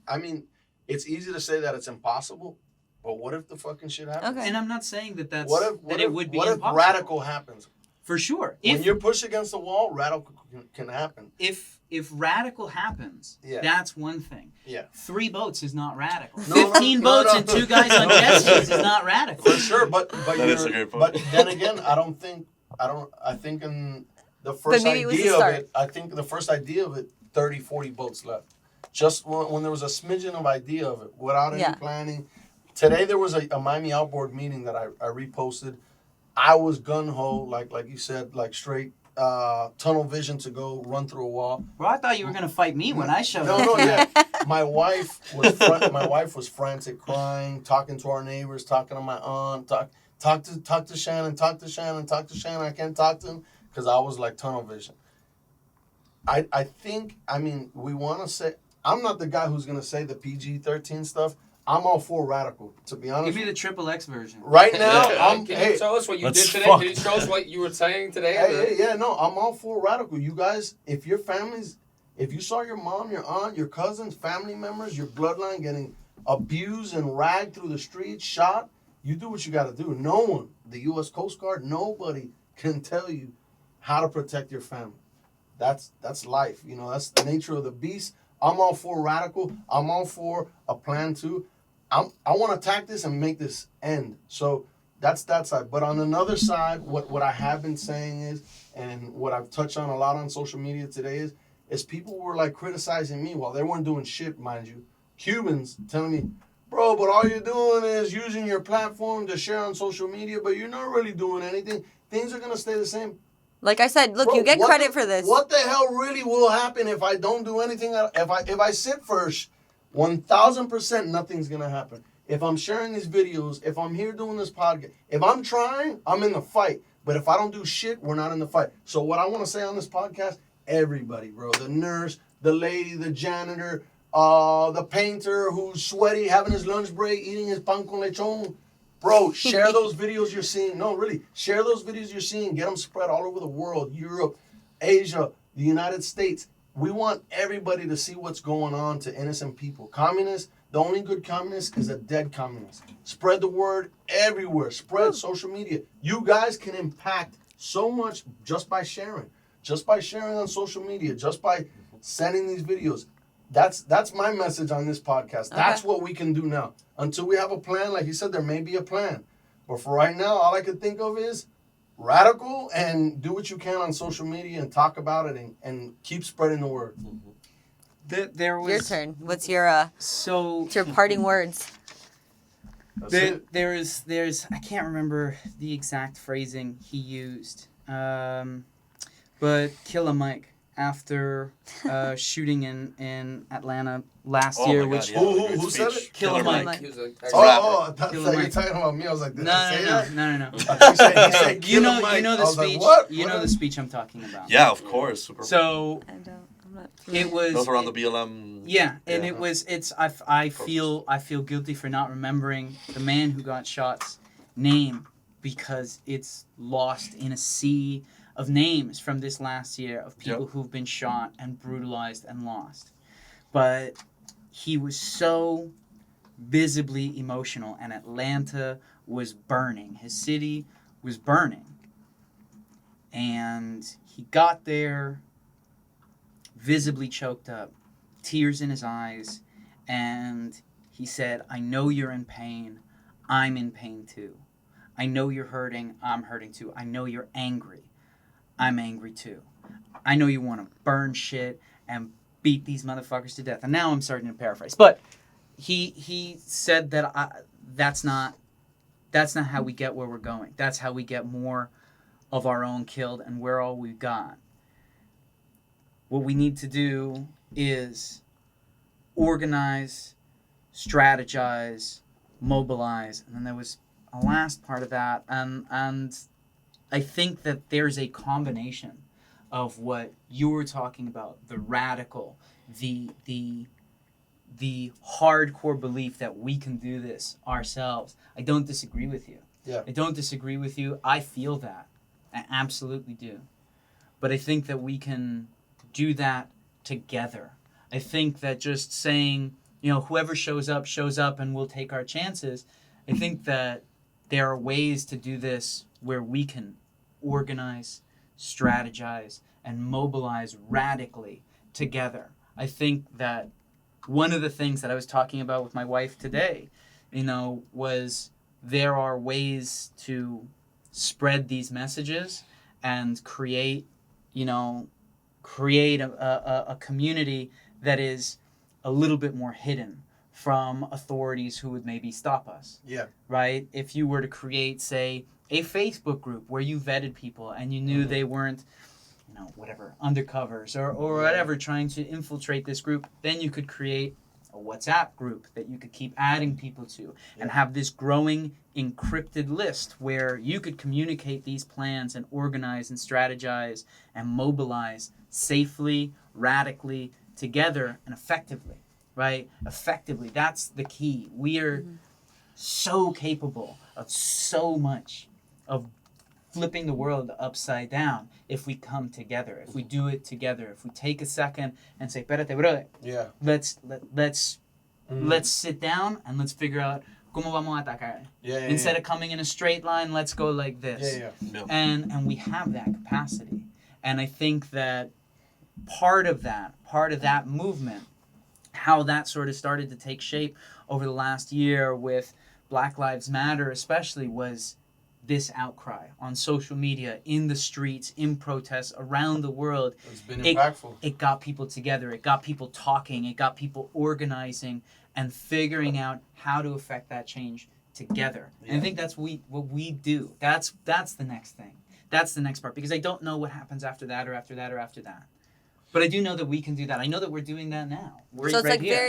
I mean, it's easy to say that it's impossible, but what if the fucking shit happens? Okay. And I'm not saying that that's What if that it would be what if impossible. radical happens? For sure. When you're pushed against the wall, radical can happen. If radical happens, Yeah. that's one thing. Yeah. 3 boats is not radical. No, 15 no, boats no. and 2 guys on jet skis is not radical. For sure, but That is a great point. But then again, I think in the first maybe it was the idea of start. it, I think the first idea of it, 30, 40 boats left. Just when there was a smidgen of idea of it, without any Yeah. planning. Today there was a Miami Outboard meeting that I reposted. I was gun ho, like you said, like straight tunnel vision to go run through a wall. Well, I thought you were going to fight me when I showed No, up. no, yeah. My wife was frantic, crying, talking to our neighbors, talking to my aunt, talk to Shannon. I can't talk to him because I was like tunnel vision. I think, we want to say, I'm not the guy who's going to say the PG-13 stuff. I'm all for radical, to be honest. Give me the XXX version. Right now, Yeah. Can you tell us what you Let's did today? fuck. Can you show us what you were saying today? I'm all for radical. You guys, if you saw your mom, your aunt, your cousins, family members, your bloodline getting abused and ragged through the streets, shot, you do what you got to do. No one, the U.S. Coast Guard, nobody can tell you how to protect your family. That's life. That's the nature of the beast. I'm all for radical. I'm all for a plan too. I want to attack this and make this end. So that's that side. But on another side, what I have been saying is, and what I've touched on a lot on social media today is people were like criticizing me while they weren't doing shit, mind you. Cubans telling me, bro, but all you're doing is using your platform to share on social media, but you're not really doing anything. Things are going to stay the same. Like I said, look, Bro, you get what credit the- for this. What the hell really will happen if I don't do anything? If I sit first, 1,000% nothing's gonna happen. If I'm sharing these videos, if I'm here doing this podcast, if I'm trying, I'm in the fight. But if I don't do shit, we're not in the fight. So what I want to say on this podcast, everybody, bro, the nurse, the lady, the janitor, the painter who's sweaty, having his lunch break, eating his pan con lechon. Bro, share those videos you're seeing. No, really, share those videos you're seeing. Get them spread all over the world, Europe, Asia, the United States. We want everybody to see what's going on to innocent people. Communists, the only good communist is a dead communist. Spread the word everywhere. Spread social media. You guys can impact so much just by sharing. Just by sharing on social media. Just by sending these videos. That's my message on this podcast. That's what we can do now. Until we have a plan, like you said, there may be a plan. But for right now, all I can think of is radical and do what you can on social media and talk about it and keep spreading the word. There was Your turn. What's your parting words? That's it. there's I can't remember the exact phrasing he used, but Killer Mike after shooting in Atlanta last year, my God, which yeah, Who great said speech. it? Killer Mike. He was a I thought Killer you were Mike. talking about me. I was like, did No, I say that? no. He said You Killer know, Mike. you know the I was like, speech. what? You What? know the speech I'm talking about. Yeah, of course. Super. So I'm not. it was. Those were on the BLM. Yeah, and Yeah. it was. I feel guilty for not remembering the man who got shot's name because it's lost in a sea of names from this last year of people who've been shot and brutalized and lost. But he was so visibly emotional, and Atlanta was burning. His city was burning, and he got there visibly choked up, tears in his eyes, and he said, I know you're in pain. I'm in pain too. I know you're hurting. I'm hurting too. I know you're angry. I'm angry too. I know you want to burn shit and beat these motherfuckers to death. And now I'm starting to paraphrase. But he said that that's not how we get where we're going. That's how we get more of our own killed, and we're all we've got. What we need to do is organize, strategize, mobilize, and then there was a last part of that, and I think that there's a combination of what you were talking about, the radical, the hardcore belief that we can do this ourselves. I don't disagree with you. Yeah. I don't disagree with you. I feel that. I absolutely do. But I think that we can do that together. I think that just saying, whoever shows up and we'll take our chances, I think that there are ways to do this where we can organize, strategize, and mobilize radically together. I think that one of the things that I was talking about with my wife today, was there are ways to spread these messages and create a community that is a little bit more hidden from authorities who would maybe stop us. Yeah. Right? If you were to create, say, a Facebook group where you vetted people and you knew they weren't, whatever, undercovers or whatever, trying to infiltrate this group, then you could create a WhatsApp group that you could keep adding people to and have this growing encrypted list where you could communicate these plans and organize and strategize and mobilize safely, radically, together, and effectively, right? Effectively, that's the key. We are so capable of so much, of flipping the world upside down if we come together, if we do it together, if we take a second and say, "Espérate, brother, Yeah. let's sit down and let's figure out cómo vamos a atacar." Yeah. Instead of coming in a straight line, let's go like this. Yeah. And we have that capacity. And I think that part of that movement, how that sort of started to take shape over the last year with Black Lives Matter especially, was this outcry on social media, in the streets, in protests around the world. It's been impactful. It got people together. It got people talking. It got people organizing and figuring out how to affect that change together. Yeah. And I think that's what we do. That's the next thing. That's the next part, because I don't know what happens after that or after that or after that. But I do know that we can do that. I know that we're doing that now. We're So it's right like here.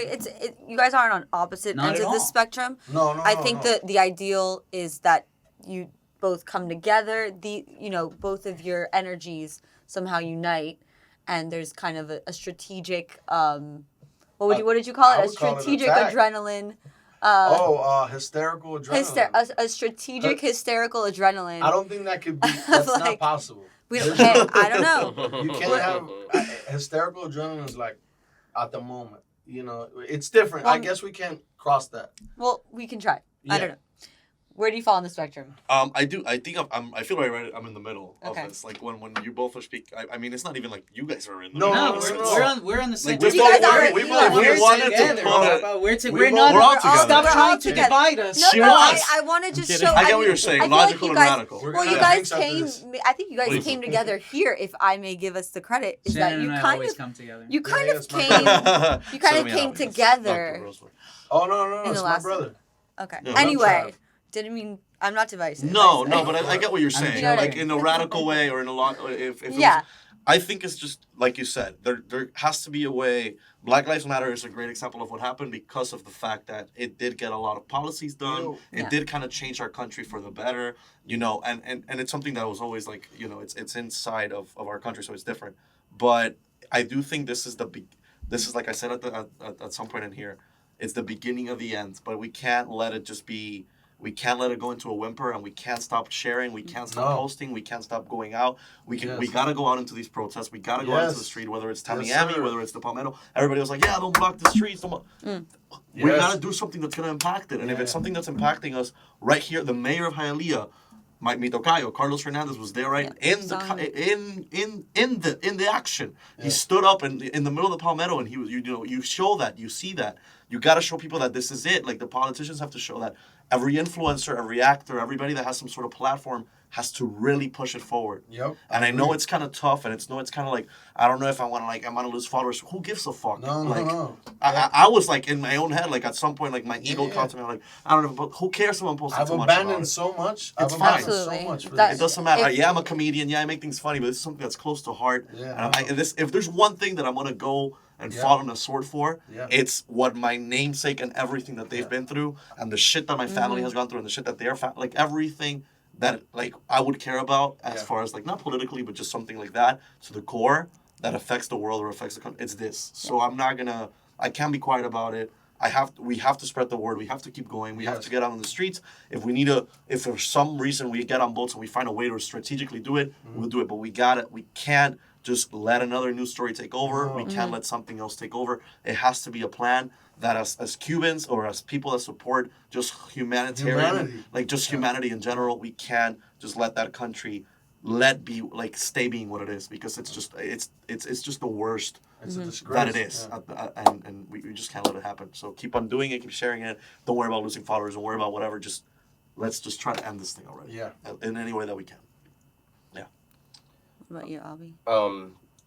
you guys aren't on opposite Not ends at of the all. spectrum. No, I think the ideal is that you both come together. Both of your energies somehow unite, and there's kind of a strategic. What did you call I it? A would call it strategic attack. adrenaline. Hysterical adrenaline. A strategic hysterical adrenaline. I don't think that could be. That's not Like, possible. Hey, I don't know. You can't have hysterical adrenaline is like at the moment. It's different. I guess we can't cross that. Well, we can try. Yeah. I don't know. Where do you fall on the spectrum? I do. I think I feel like I'm in the middle Okay. of this. Like when you both are speak. I mean, it's not even like you guys are in the No, middle. No, It's- we're on the same. Like, You guys are- we you both guys we are wanted together. to put it. We're not. we're all Stop together. We're all trying to together. divide us. No, Serious? I want to just kidding. show. I get what mean, you're saying. I feel like Logical you and guys, radical. We're Well, gonna you have guys drinks after came. this. I think you guys Please. came together here. If I may give us the credit, is Shannon that you and I kind always of come together. you kind Yeah, of that's my came. brother. You kind Show of me came out, because together. Dr. Rosewood. Oh no, In it's the my last brother. Okay. No, Anyway, Trav. didn't mean I'm not divisive. No, I no, said- but I get what you're saying. You know what I Like in a radical way or in a lot. If it Yeah. was, I think it's just like you said. There has to be a way. Black Lives Matter is a great example of what happened because of the fact that it did get a lot of policies done. Ew. It Yeah. did kind of change our country for the better, and it's something that was always like, it's inside of our country, so it's different. But I do think this is this is like I said at some point in here, it's the beginning of the end. But we can't let it just be. We can't let it go into a whimper, and we can't stop sharing. We can't stop No. posting. We can't stop going out. We Yes. gotta go out into these protests. We gotta go out into the Yes. street, whether it's Yes, Tamiami, sir. whether it's the Palmetto. Everybody was like, "Yeah, don't block the streets." We Yes. gotta do something that's gonna impact it. And if it's Yeah. something that's impacting us right here, the mayor of Hialeah, mi tocayo, Carlos Hernandez, was there in the action. Yeah. He stood up in the middle of the Palmetto, and he was you show that, you see that. You gotta show people that this is it. Like the politicians have to show that. Every influencer, every actor, everybody that has some sort of platform has to really push it forward. Yep. And I know it's kind of tough, and it's kind of like, I don't know if I'm gonna lose followers. Who gives a fuck? No. I was like in my own head, like at some point, like my ego Yeah. caught to me. I'm like, I don't know, but who cares if I'm posting I've too much about abandoned it? so much. It's I've fine. abandoned Absolutely. so much for That- It this. doesn't matter. If- Yeah, I'm a comedian. Yeah, I make things funny, but this is something that's close to heart. Yeah, And if there's one thing that I'm gonna go and Yeah. fall on a sword for, Yeah. it's what my namesake and everything that they've Yeah. been through, and the shit that my family has gone through, and the shit that they're like everything that like I would care about as Yeah. far as like not politically, but just something like that to the core that affects the world or affects the country. It's this. So I can't be quiet about it. We have to spread the word. We have to keep going. We have Yes. to get out on the streets. If for some reason we get on boats and we find a way to strategically do it, we'll do it. But we can't just let another news story take over. No. We can't let something else take over. It has to be a plan that as Cubans or as people that support just humanitarian, like just humanity in general, we can't just let that country stay being what it is, because it's just the worst It's a disgrace. that it is, Yeah. and we just can't let it happen. So keep on doing it, keep sharing it. Don't worry about losing followers. Don't worry about whatever. Let's just try to end this thing already. Yeah. In any way that we can. What about you, Albie?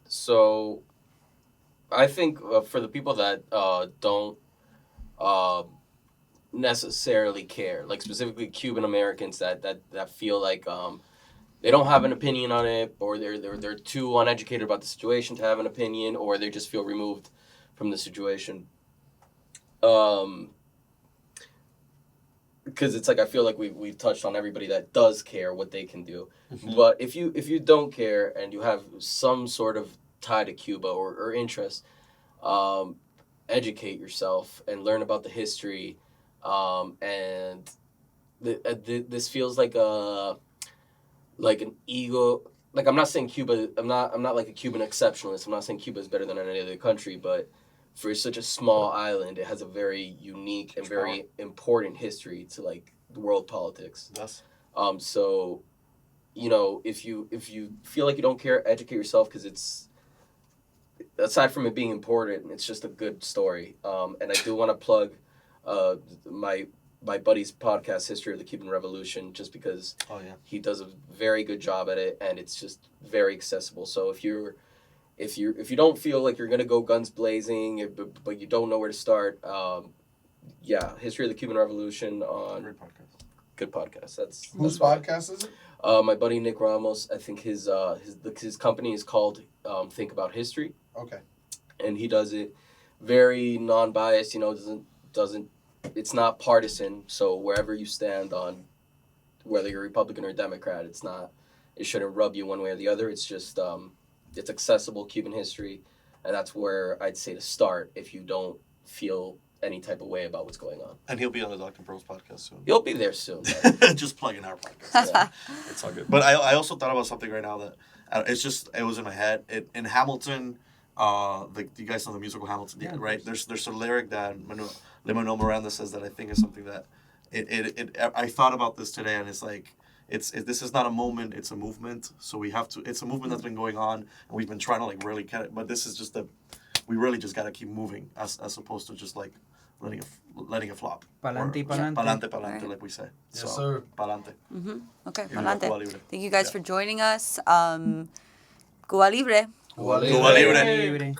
So I think for the people that don't necessarily care, like specifically Cuban Americans that feel like they don't have an opinion on it, or they're too uneducated about the situation to have an opinion, or they just feel removed from the situation. Because it's like I feel like we've touched on everybody that does care what they can do. But if you don't care and you have some sort of tie to Cuba or interest, educate yourself and learn about the history. And this feels like an ego. Like, I'm not saying Cuba. I'm not like a Cuban exceptionalist. I'm not saying Cuba is better than any other country, but for such a small island, it has a very unique and very important history to like the world politics. Yes. So, if you feel like you don't care, educate yourself, because it's, aside from it being important, it's just a good story. And I do want to plug my buddy's podcast, History of the Cuban Revolution, just because he does a very good job at it, and it's just very accessible. So if you don't feel like you're gonna go guns blazing, but you don't know where to start, History of the Cuban Revolution on. Great podcast. Good podcast. Whose that's fine. podcast is it? My buddy Nick Ramos. I think his company is called Think About History, Okay. and he does it very non-biased. You know, doesn't it's not partisan. So wherever you stand on whether you're Republican or Democrat, it shouldn't rub you one way or the other. It's just it's accessible Cuban history, and that's where I'd say to start if you don't feel any type of way about what's going on. And he'll be on the Dr. Bros podcast soon. You'll be there soon. But Just plugging our podcast. Yeah. It's all good. But I also thought about something right now that it was in my head. In Hamilton, you guys know the musical Hamilton, Yeah, right? There's a lyric that Lin-Manuel Miranda says that I think is something that I thought about this today, and it's like this is not a moment, it's a movement. So we have to. It's a movement that's been going on, and we've been trying to like really get it. But this is just we really just got to keep moving as opposed to just like letting it flop. Pa'lante, Or- pa'lante. Pa'lante, pa'lante, Right. like we say. Yes, So, sir. Pa'lante. Okay, Cuba pa'lante. Libre. Thank you guys Yeah. for joining us. Cuba Libre. Cuba Cuba Libre. Libre.